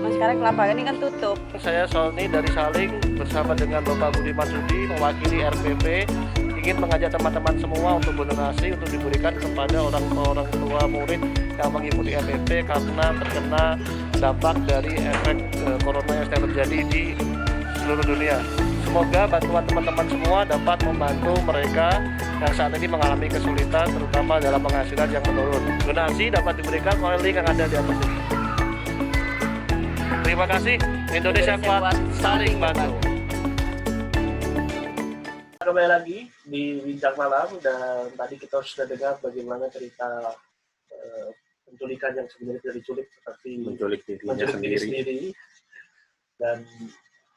Mas sekarang Kelapa Gading kan tutup. Saya Solni dari Saling bersama dengan Bapak Budi Marsudi mewakili RPP ingin mengajak teman-teman semua untuk berdonasi untuk diberikan kepada orang tua murid yang mengikuti RPP karena terkena dampak dari efek corona yang sedang terjadi di seluruh dunia. Semoga bantuan teman-teman semua dapat membantu mereka yang saat ini mengalami kesulitan, terutama dalam penghasilan yang menurun. Donasi dapat diberikan oleh link yang ada di atas ini. Terima kasih. Indonesia Kuat, saling bantu. Kembali lagi di Bincang Malam, dan tadi kita sudah dengar bagaimana cerita penculikan yang sebenarnya tidak diculik, tetapi menculik dirinya diri sendiri. sendiri. Dan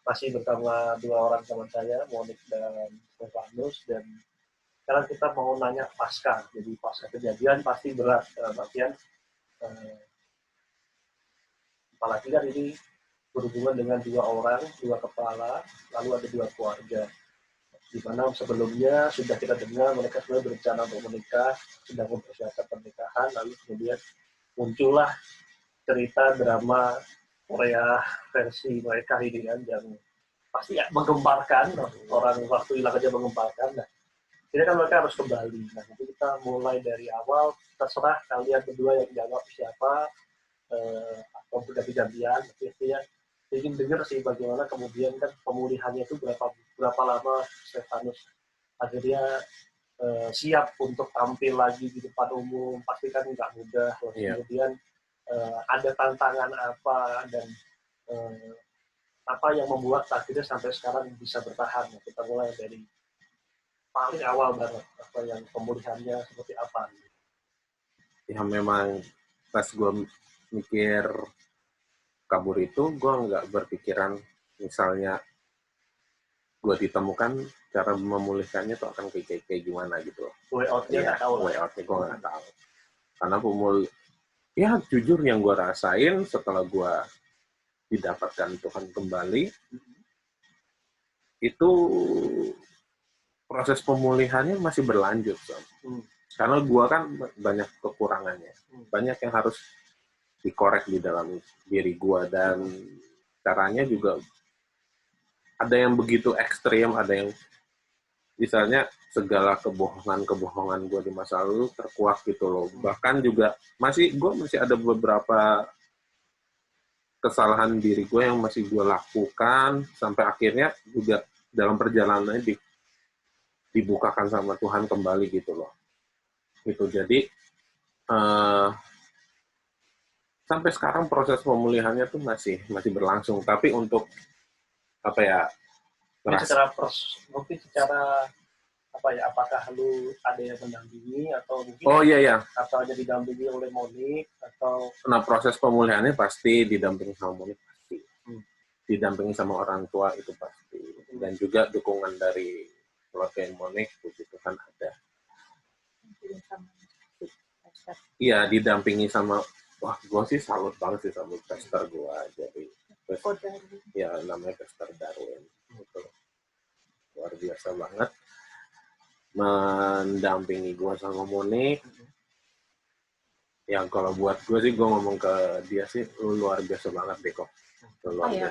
masih bersama 2 orang teman saya, Monik dan Stefanus, dan sekarang kita mau nanya pasca. Jadi pasca kejadian pasti berat dalam artian apalagi kan ini berhubungan dengan 2 orang, 2 kepala, lalu ada 2 keluarga. di mana sebelumnya sudah kita dengar mereka sudah berencana untuk menikah, sedang mempersiapkan pernikahan, lalu kemudian muncullah cerita drama Korea versi mereka ini kan, yang pasti ya, menggemparkan, orang waktu hilang aja menggemparkan. Nah, ini kan mereka harus kembali. Nah, nanti kita mulai dari awal, terserah kalian berdua yang jawab siapa, atau berganti-gantian, tapi ya ingin dengar sih bagaimana kemudian kan pemulihannya itu berapa lama Stefanus akhirnya siap untuk tampil lagi di depan umum. Pasti kan nggak mudah. Kemudian ada tantangan apa dan apa yang membuat akhirnya sampai sekarang bisa bertahan. Kita mulai dari paling awal banget, apa yang pemulihannya seperti apa. Ya memang pas gue mikir kabur itu, gue nggak berpikiran misalnya gue ditemukan, cara memulihkannya tuh akan kayak gimana gitu. Way out-nya nggak tahu. Way out-nya gue nggak tahu. Karena ya jujur yang gue rasain setelah gue didapatkan Tuhan kembali, itu proses pemulihannya masih berlanjut. Karena gue kan banyak kekurangannya. Banyak yang harus dikorek di dalam diri gue, dan caranya juga ada yang begitu ekstrim, ada yang misalnya segala kebohongan gue di masa lalu terkuak gitu loh. Bahkan juga gue masih ada beberapa kesalahan diri gue yang masih gue lakukan, sampai akhirnya juga dalam perjalanannya dibukakan sama Tuhan kembali gitu loh. Gitu. Jadi sampai sekarang proses pemulihannya tuh masih berlangsung. Tapi untuk apa ya? Mungkin secara apa ya? Apakah lu ada yang mendampingi atau mungkin? Iya. Atau hanya didampingi oleh Monik atau? Nah, proses pemulihannya pasti didampingi sama Monik, pasti. Didampingi sama orang tua itu pasti. Dan juga dukungan dari keluarga Monik, puji Tuhan ada. Iya, didampingi sama. Wah, gue sih salut banget sih sama pastor gue. Jadi, ya namanya Pastor Darwin. Gitu. Luar biasa banget. Mendampingi gue sama Monik. Ya, kalau buat gue sih, gue ngomong ke dia sih, lu luar biasa banget deh kok.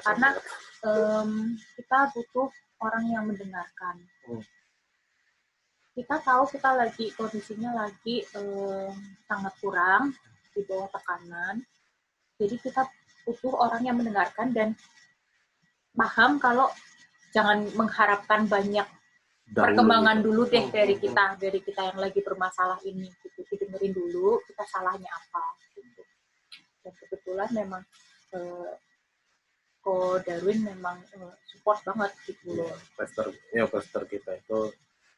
Karena kita butuh orang yang mendengarkan. Kita tahu kita lagi kondisinya lagi sangat kurang, di bawah tekanan, jadi kita butuh orang yang mendengarkan dan paham kalau jangan mengharapkan banyak perkembangan dulu deh dari kita yang lagi bermasalah ini, gitu. Didengerin dulu kita salahnya apa, gitu. Dan kebetulan memang Ko Darwin memang support banget gitu loh. Pastor kita itu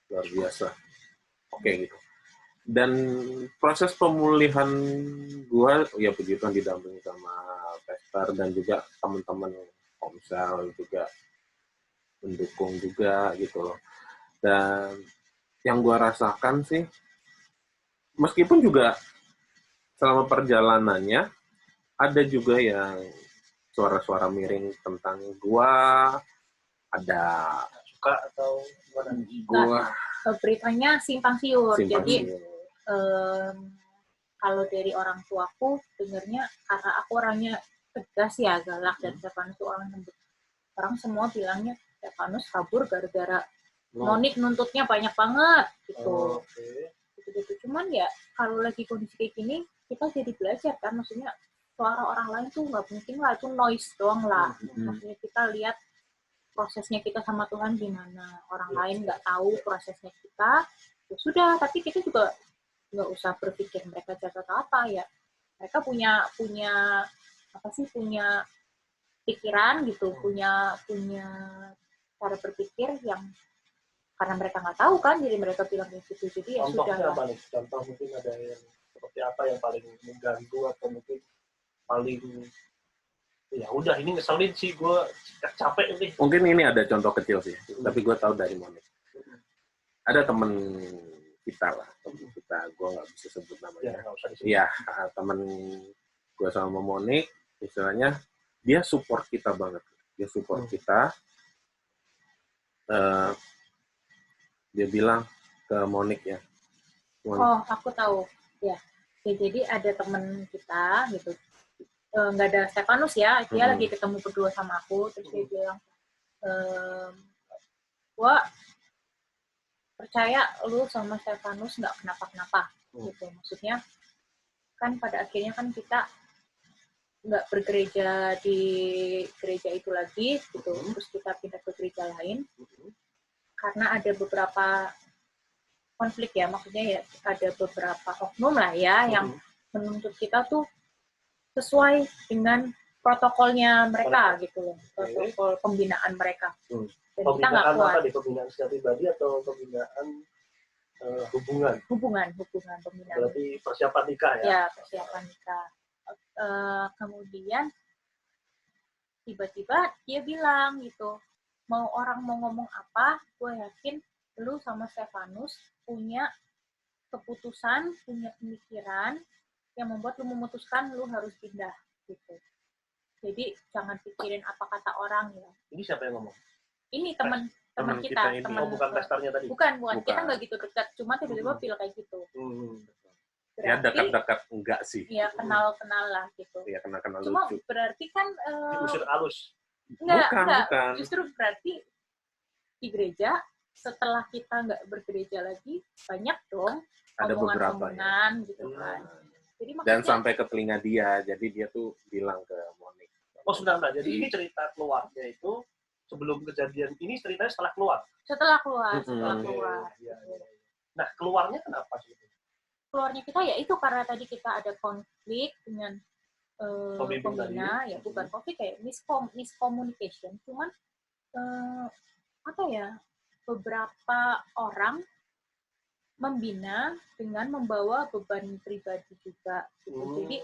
luar biasa. Oke gitu. Dan proses pemulihan gue, ya puji Tuhan didampingi sama pastor dan juga teman-teman Komsel juga mendukung juga gitu loh. Dan yang gue rasakan sih, meskipun juga selama perjalanannya ada juga yang suara-suara miring tentang gue, ada suka atau gimana? Gue beritanya simpang siur. Jadi kalau dari orang tuaku dengarnya, karena aku orangnya tegas ya, galak, dan Stefanus itu orang semua bilangnya Stefanus kabur gara-gara Monik nuntutnya banyak banget gitu. Gitu. Cuman ya kalau lagi kondisi kayak gini kita jadi belajar kan, maksudnya suara orang lain tuh nggak penting lah, itu noise doang lah. Maksudnya kita lihat prosesnya kita sama Tuhan gimana, orang lain nggak tahu prosesnya kita, ya sudah. Tapi kita juga nggak usah berpikir mereka jaga apa ya, mereka punya pikiran gitu, punya cara berpikir yang karena mereka nggak tahu kan, jadi mereka bilang gitu. Jadi ya sudah. Contohnya apa nih? Contoh mungkin ada yang seperti apa yang paling mengganggu atau mungkin paling ya udah ini ngeselin sih, gue capek nih. Mungkin ini ada contoh kecil sih, tapi gue tahu dari Monik. Ada temen kita, gue nggak bisa sebut namanya. Iya, temen gue sama Monik, istilahnya dia support kita banget. Dia support kita. dia bilang ke Monik ya. Oh, aku tahu. Ya. Ya, jadi ada temen kita gitu. Nggak ada Stefanus ya, dia lagi ketemu berdua sama aku, terus dia bilang, gua percaya lu sama Stefanus nggak kenapa-kenapa gitu. Maksudnya kan pada akhirnya kan kita nggak bergereja di gereja itu lagi gitu, terus kita pindah ke gereja lain karena ada beberapa konflik ya, maksudnya ya ada beberapa oknum lah ya yang menuntut kita tuh sesuai dengan protokolnya mereka gitu loh, protokol pembinaan mereka. Dan kita nggak kuat. Apa di pembinaan secara pribadi atau pembinaan hubungan? Hubungan pembinaan. Berarti persiapan nikah ya? Ya, persiapan nikah. Kemudian tiba-tiba dia bilang gitu, orang mau ngomong apa, gue yakin lu sama Stefanus punya keputusan, punya pemikiran yang membuat lu memutuskan lu harus pindah gitu. Jadi jangan pikirin apa kata orang ya. Ini siapa yang ngomong? Ini teman kita, teman bukan pastornya tadi. Bukan. Kita nggak gitu dekat, cuma tiba-tiba feel kayak gitu. Berarti, ya dekat-dekat enggak sih. Iya, kenal-kenal lah gitu. Iya, kenal-kenal cuma lucu. Berarti kan diusir halus. Enggak. Justru berarti di gereja setelah kita nggak bergereja lagi, banyak dong ada beberapa omongan gitu kan. Jadi dan sampai ke telinga dia, jadi dia tuh bilang ke Monik. Oh, sebentar. Jadi ini cerita keluarnya itu sebelum kejadian ini, ceritanya setelah keluar? Setelah keluar. Ya. Nah, keluarnya kenapa sih? Keluarnya kita ya itu karena tadi kita ada konflik dengan pembina, ya bukan konflik, kayak miscommunication. Cuman apa ya, beberapa orang membina dengan membawa beban pribadi juga. Jadi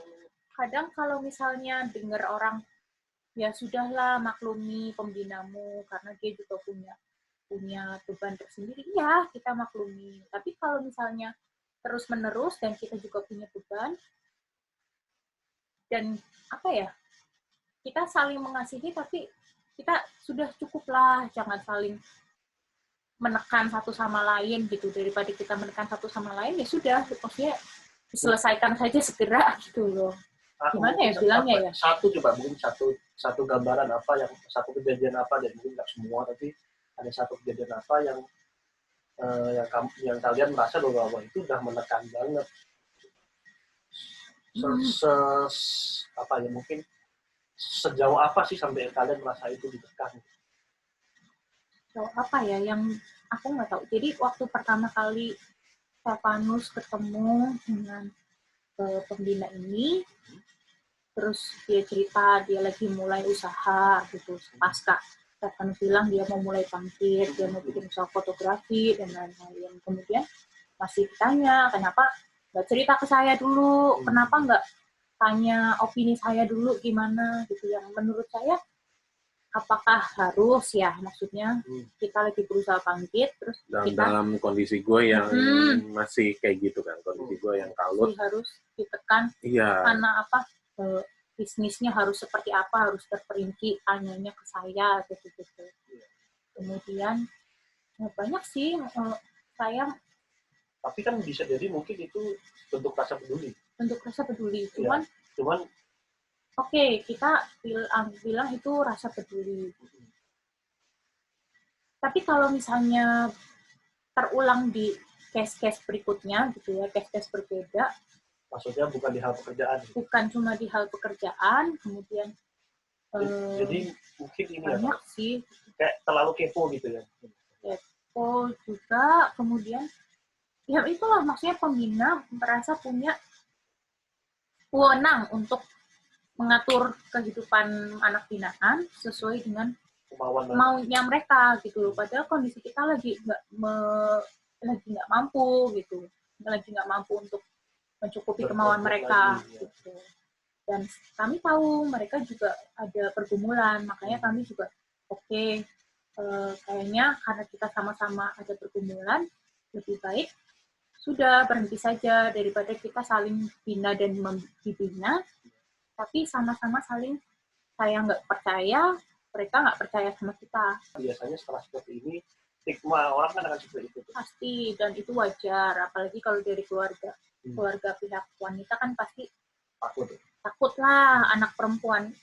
kadang kalau misalnya dengar orang, ya sudahlah maklumi pembinamu karena dia juga punya beban tersendiri. Ya kita maklumi. Tapi kalau misalnya terus menerus dan kita juga punya beban dan apa ya, kita saling mengasihi tapi kita sudah cukuplah, jangan saling menekan satu sama lain gitu. Daripada kita menekan satu sama lain, ya sudah, maksudnya diselesaikan saja segera gitu loh. Gimana ya bilangnya ya? Mungkin satu gambaran apa, yang satu kejadian apa, dan mungkin nggak semua, tapi ada satu kejadian apa yang kalian merasa bahwa itu udah menekan banget. Mungkin sejauh apa sih sampai kalian merasa itu ditekan? Sejauh apa ya, yang aku nggak tahu. Jadi waktu pertama kali Stefanus ketemu dengan pembina ini, terus dia cerita dia lagi mulai usaha gitu, pasca Stefanus bilang dia mau mulai bangkit, dia mau bikin usaha fotografi dan lain-lain. Kemudian masih ditanya, kenapa nggak cerita ke saya dulu, kenapa nggak tanya opini saya dulu gimana gitu. Yang menurut saya, apakah harus ya, maksudnya kita lagi berusaha bangkit, terus dalam kondisi gue yang masih kayak gitu kan, kondisi gue yang kalut, harus ditekan, karena apa, bisnisnya harus seperti apa, harus terperinci, tanyanya ke saya gitu. Kemudian banyak sih saya. Tapi kan bisa jadi mungkin itu bentuk rasa peduli. Cuman oke, kita bilang itu rasa peduli. Tapi kalau misalnya terulang di case-case berikutnya gitu ya, case-case berbeda. Maksudnya bukan di hal pekerjaan. Bukan cuma di hal pekerjaan, kemudian jadi mungkin ini banyak ya, sih. Kayak terlalu kepo gitu ya. Kepo juga, kemudian ya itulah, maksudnya pembina merasa punya wewenang untuk mengatur kehidupan anak binaan sesuai dengan maunya mereka gitu loh. Padahal kondisi kita lagi nggak mampu gitu, lagi nggak mampu untuk mencukupi kemauan mereka gitu. Dan kami tahu mereka juga ada pergumulan, makanya kami juga kayaknya karena kita sama-sama ada pergumulan, lebih baik sudah berhenti saja daripada kita saling bina dan dibina, tapi sama-sama saling, saya nggak percaya, mereka nggak percaya sama kita. Biasanya setelah seperti ini stigma orang kan akan seperti itu. Pasti, dan itu wajar, apalagi kalau dari keluarga pihak wanita kan pasti takut lah, anak perempuan.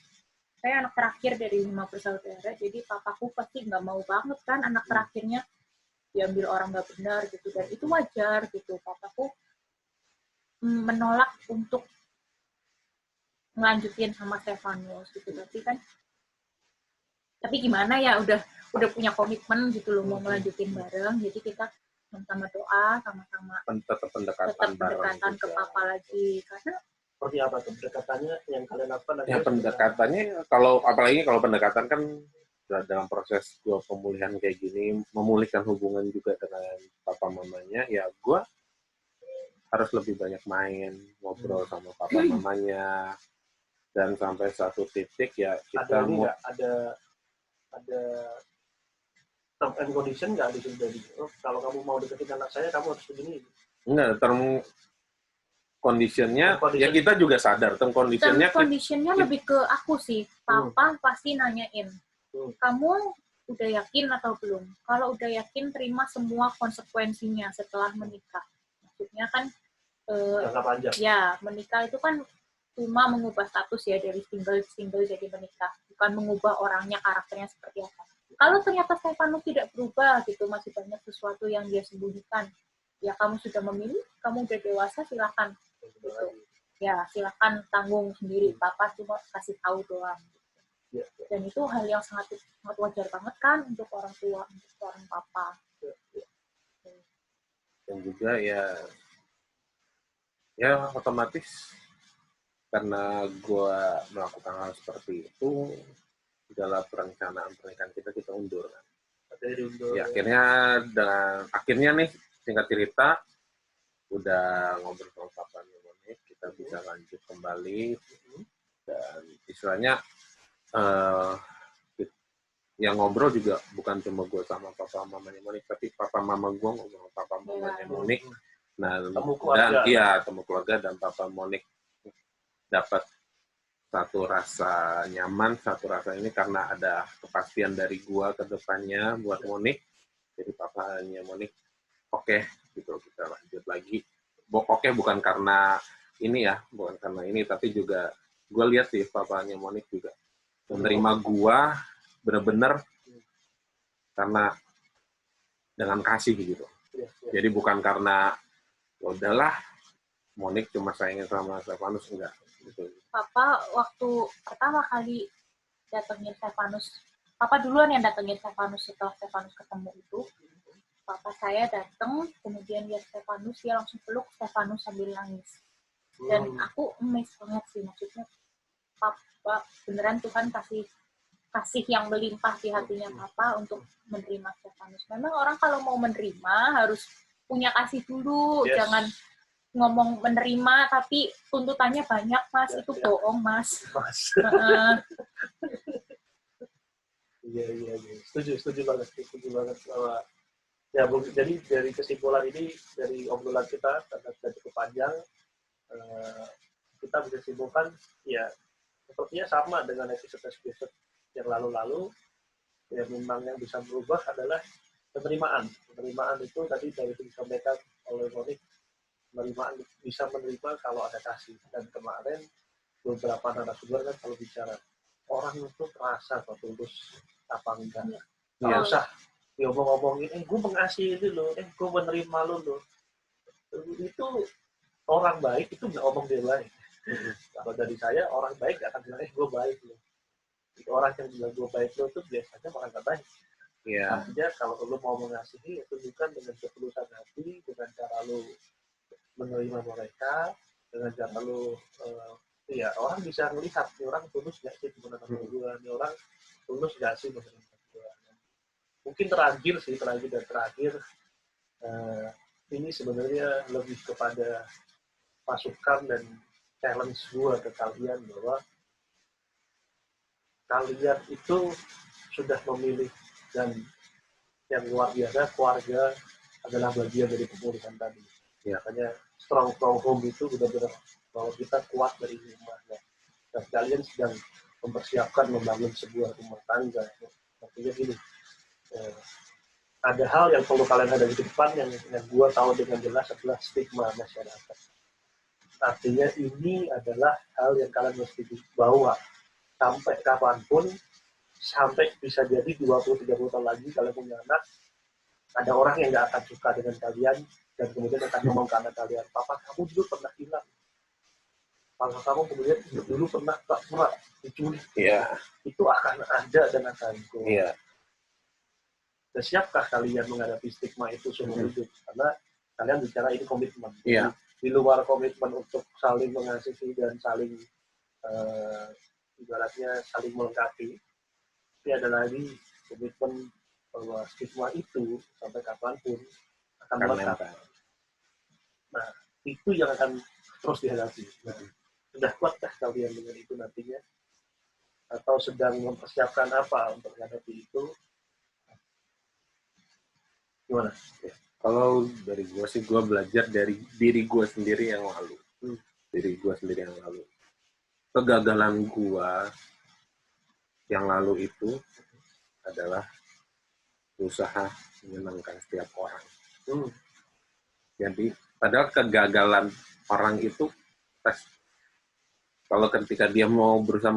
Saya anak terakhir dari 5 bersaudara, jadi papaku pasti nggak mau banget kan anak terakhirnya diambil orang nggak benar gitu, dan itu wajar gitu. Papaku menolak untuk ngelanjutin sama Stefanus gitu, tapi gimana ya, udah punya komitmen gitu loh, mau ngelanjutin bareng, jadi kita sama doa, sama-sama tetap pendekatan ke papa lagi. Karena seperti apa tuh pendekatannya yang kalian lakukan? Ya pendekatannya, apalagi kalau pendekatan kan dalam proses gue pemulihan kayak gini, memulihkan hubungan juga dengan papa mamanya, ya gue harus lebih banyak main, ngobrol sama papa mamanya, dan sampai satu titik ya kita ada term and condition nggak di sini? Kalau kamu mau deketin anak saya, kamu harus begini. Enggak, term conditionnya ya kita juga sadar term conditionnya lebih ke aku sih. Papa pasti nanyain, kamu udah yakin atau belum? Kalau udah yakin, terima semua konsekuensinya setelah menikah. Maksudnya kan jangka panjang. Ya, menikah itu kan cuma mengubah status ya, dari single jadi menikah, bukan mengubah orangnya, karakternya seperti apa. Kalau ternyata Stefanus tidak berubah gitu, masih banyak sesuatu yang dia sembunyikan, ya kamu sudah memilih, kamu udah dewasa, silakan gitu. Ya silakan tanggung sendiri, papa cuma kasih tahu doang gitu. Dan itu hal yang sangat wajar banget kan untuk orang tua, untuk orang papa. Dan juga ya otomatis karena gue melakukan hal seperti itu, dalam perencanaan pernikahan kita undur kan. Ya akhirnya nih, singkat cerita, udah ngobrol sama papanya Monik, kita bisa lanjut kembali, dan istilahnya yang ngobrol juga bukan cuma gue sama papa mamanya Monik, tapi papa mama gue ngobrol sama papa mamanya Monik. Nah, temu keluarga dan papa Monik dapat satu rasa nyaman, satu rasa ini karena ada kepastian dari gua ke depannya buat Monik. Jadi papanya Monik, oke, gitu, kita lanjut lagi. Oke, bukan karena ini ya, bukan karena ini, tapi juga gua lihat sih papanya Monik juga menerima gua bener-bener karena dengan kasih gitu. Jadi bukan karena udahlah Monik cuma sayangin sama Stefanus, enggak. Gitu. Papa waktu pertama kali datengin Stefanus, papa duluan yang datengin Stefanus setelah Stefanus ketemu itu. Papa saya datang, kemudian lihat Stefanus, dia langsung peluk Stefanus sambil nangis. Dan aku amazed banget sih, maksudnya papa beneran Tuhan kasih yang melimpah di hatinya papa untuk menerima Stefanus. Memang orang kalau mau menerima harus punya kasih dulu, jangan ngomong menerima tapi tuntutannya banyak, mas. Itu bohong, mas. Iya. Setuju banget bahwa ya, jadi dari kesimpulan ini, dari obrolan kita karena sudah cukup panjang, kita bisa simpulkan ya sepertinya sama dengan episode yang lalu-lalu, ya memang yang bisa berubah adalah penerimaan itu tadi dari yang disampaikan oleh Monik. Penerimaan bisa menerima kalau ada kasih. Dan kemarin beberapa narasumber kan kalau bicara orang itu terasa kok tulus apa enggak. Nggak usah diomong-omongin, gue mengasihi itu loh, gue menerima lo. Itu orang baik itu nggak omong dia baik. Kalau dari saya, orang baik nggak akan bilang, gue baik loh. Orang yang bilang gue baik lo itu biasanya malah nggak baik. Artinya kalau lo mau mengasihi, tunjukkan dengan ketulusan hati, dengan cara lo menerima mereka, dengan cara lo orang bisa melihat nih orang tulus nggak sih menerima gue, nih orang tulus nggak sih menerima gue. Mungkin terakhir ini sebenarnya lebih kepada masukan dan challenge gue ke kalian bahwa kalian itu sudah memilih, dan yang luar biasa, keluarga adalah bagian dari pemulihan tadi. Makanya strong home itu benar-benar bahwa kita kuat dari rumahnya. Dan kalian sedang mempersiapkan membangun sebuah rumah tangga. Artinya gini, ada hal yang perlu kalian hadapi di depan yang gue tahu dengan jelas adalah stigma masyarakat. Artinya ini adalah hal yang kalian mesti bawa sampai kapanpun, sampai bisa jadi 20-30 tahun lagi kalian punya anak, ada orang yang nggak akan suka dengan kalian dan kemudian akan ngomong ke anak kalian, papa kamu dulu pernah hilang, papa kamu kemudian dulu pernah diculik. Itu akan ada dan akan Iya. Dan siapkah kalian menghadapi stigma itu seumur hidup? Karena kalian bicara ini komitmen. Iya. Di luar komitmen untuk saling mengasihi dan saling ibaratnya saling melengkapi, tapi ada lagi komitmen bahwa stigma itu sampai kapanpun akan melekat. Nah, itu yang akan terus dihadapi. Nah, sudah kuatkah kalian dengan itu nantinya? Atau sedang mempersiapkan apa untuk menghadapi itu? Gimana? Kalau dari gue sih, gue belajar dari diri gue sendiri yang lalu. Kegagalan gue yang lalu itu adalah berusaha menyenangkan setiap orang. Jadi, padahal kegagalan orang itu kalau ketika dia mau berusaha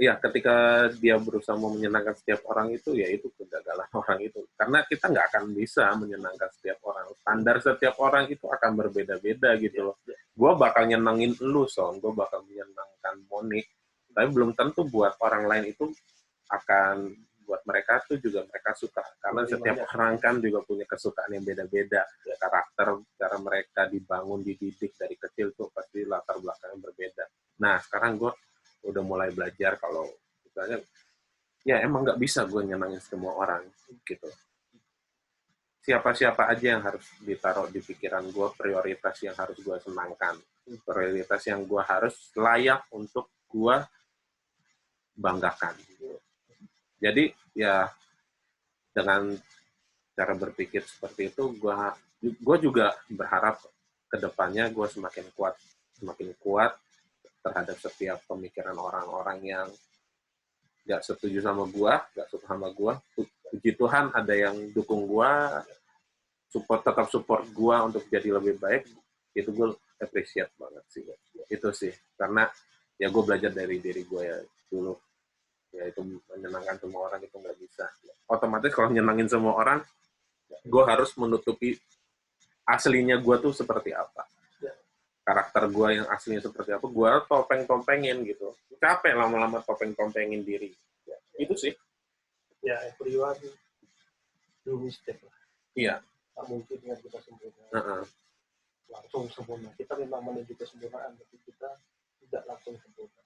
ketika dia berusaha mau menyenangkan setiap orang itu, ya itu kegagalan orang itu. Karena kita nggak akan bisa menyenangkan setiap orang. Standar setiap orang itu akan berbeda-beda gitu loh. Gue bakal nyenangin lu, Son. Gue bakal menyenangkan Monik. Tapi belum tentu buat orang lain itu akan, buat mereka tuh juga mereka suka. Karena setiap orang kan juga punya kesukaan yang beda-beda. Karakter, cara mereka dibangun, dididik dari kecil tuh pasti latar belakangnya berbeda. Nah, sekarang gue udah mulai belajar kalau misalnya, ya emang nggak bisa gue nyenangin semua orang, gitu. Siapa-siapa aja yang harus ditaruh di pikiran gue, prioritas yang harus gue senangkan, prioritas yang gue harus layak untuk gue banggakan. Jadi, ya dengan cara berpikir seperti itu, gue juga berharap ke depannya gue semakin kuat terhadap setiap pemikiran orang-orang yang nggak setuju sama gue, nggak suka sama gue. Puji Tuhan ada yang dukung gue, tetap support gue untuk jadi lebih baik. Itu gue appreciate banget sih. Itu sih, karena ya gue belajar dari diri gue ya dulu. Ya itu menyenangkan semua orang itu nggak bisa. Otomatis kalau nyenangin semua orang, gue harus menutupi aslinya gue tuh seperti apa. Karakter gue yang aslinya seperti apa, gue topeng-topengin gitu. Capek lama-lama topeng-topengin diri. Ya, itu sih. Ya, everyone do mistake lah. Iya. Tak mungkin dengan kita sempurna. Langsung sempurna. Kita memang menuju kesempurnaan, tapi kita tidak langsung sempurna.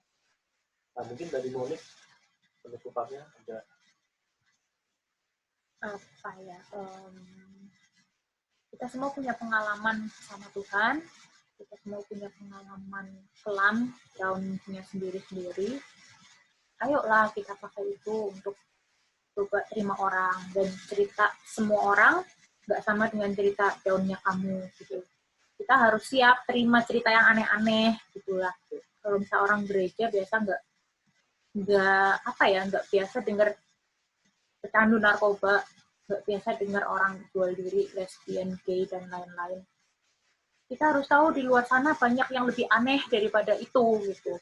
Nah, mungkin dari Monik, penutupannya ada apa ya? Kita semua punya pengalaman sama Tuhan. Kita semua punya pengalaman kelam, daunnya sendiri-sendiri. Ayolah kita pakai itu untuk coba terima orang. Dan cerita semua orang nggak sama dengan cerita daunnya kamu. Gitu. Kita harus siap terima cerita yang aneh-aneh. Gitulah. Kalau misalnya orang gereja biasa nggak biasa dengar pecandu narkoba, nggak biasa dengar orang jual diri, lesbian, gay, dan lain-lain. Kita harus tahu di luar sana banyak yang lebih aneh daripada itu gitu.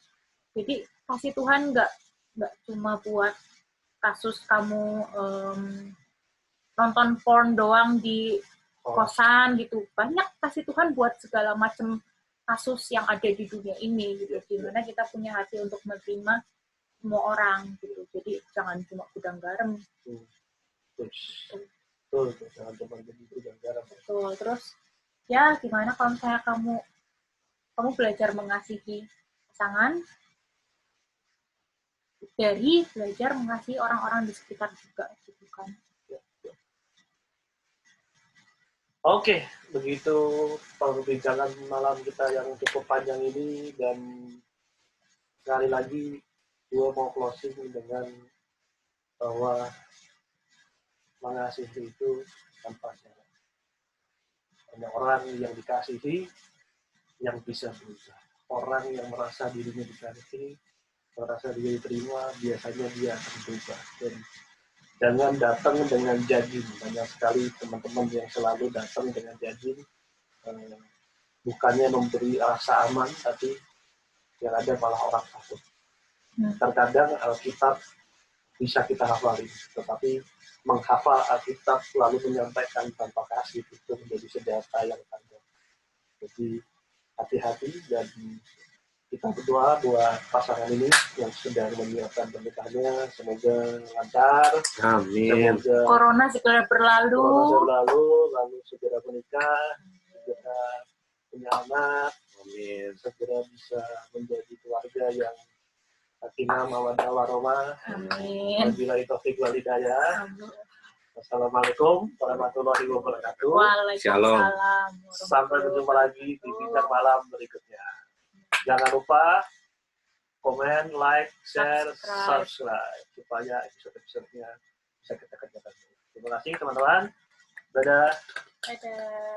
Jadi kasih Tuhan nggak cuma buat kasus kamu nonton porn doang di kosan gitu. Banyak kasih Tuhan buat segala macam kasus yang ada di dunia ini gitu. Dimana kita punya hati untuk menerima semua orang gitu. Jadi jangan cuma gudang garam. Betul, jangan cuma jadi gudang garam. Betul. Terus ya gimana kalau misalnya kamu belajar mengasihi pasangan dari belajar mengasihi orang-orang di sekitar juga gitu kan. Oke, begitu perbincangan malam kita yang cukup panjang ini, dan sekali lagi gue mau closing dengan bahwa mengasihi itu tanpa syarat. Hanya orang yang dikasihi yang bisa berubah. Orang yang merasa dirinya dikasihi, merasa dirinya diterima, biasanya dia akan berubah. Dan Jangan datang dengan janji. Banyak sekali teman-teman yang selalu datang dengan janji, bukannya memberi rasa aman, tapi yang ada malah orang takut. Terkadang Alkitab bisa kita hafalin, tetapi menghafal Alkitab lalu menyampaikan tanpa kasih itu menjadi senjata yang tajam. Jadi hati-hati, dan kita berdoa buat pasangan ini yang sedang menyiapkan pernikahannya, semoga lancar. Amin. Semoga Corona segera berlalu. lalu segera menikah, segera punya anak, Amin. segera bisa menjadi keluarga yang sakinah mawaddah warahmah. Amin. Wabillahi taufiq wal hidayah. Wassalamualaikum warahmatullahi wabarakatuh. Waalaikumsalam. Sampai berjumpa lagi di Bincang Malam berikutnya. Jangan lupa komen, like, share, subscribe supaya episode-episodenya bisa kita kerjakan. Terima kasih teman-teman. Dadah. Dadah.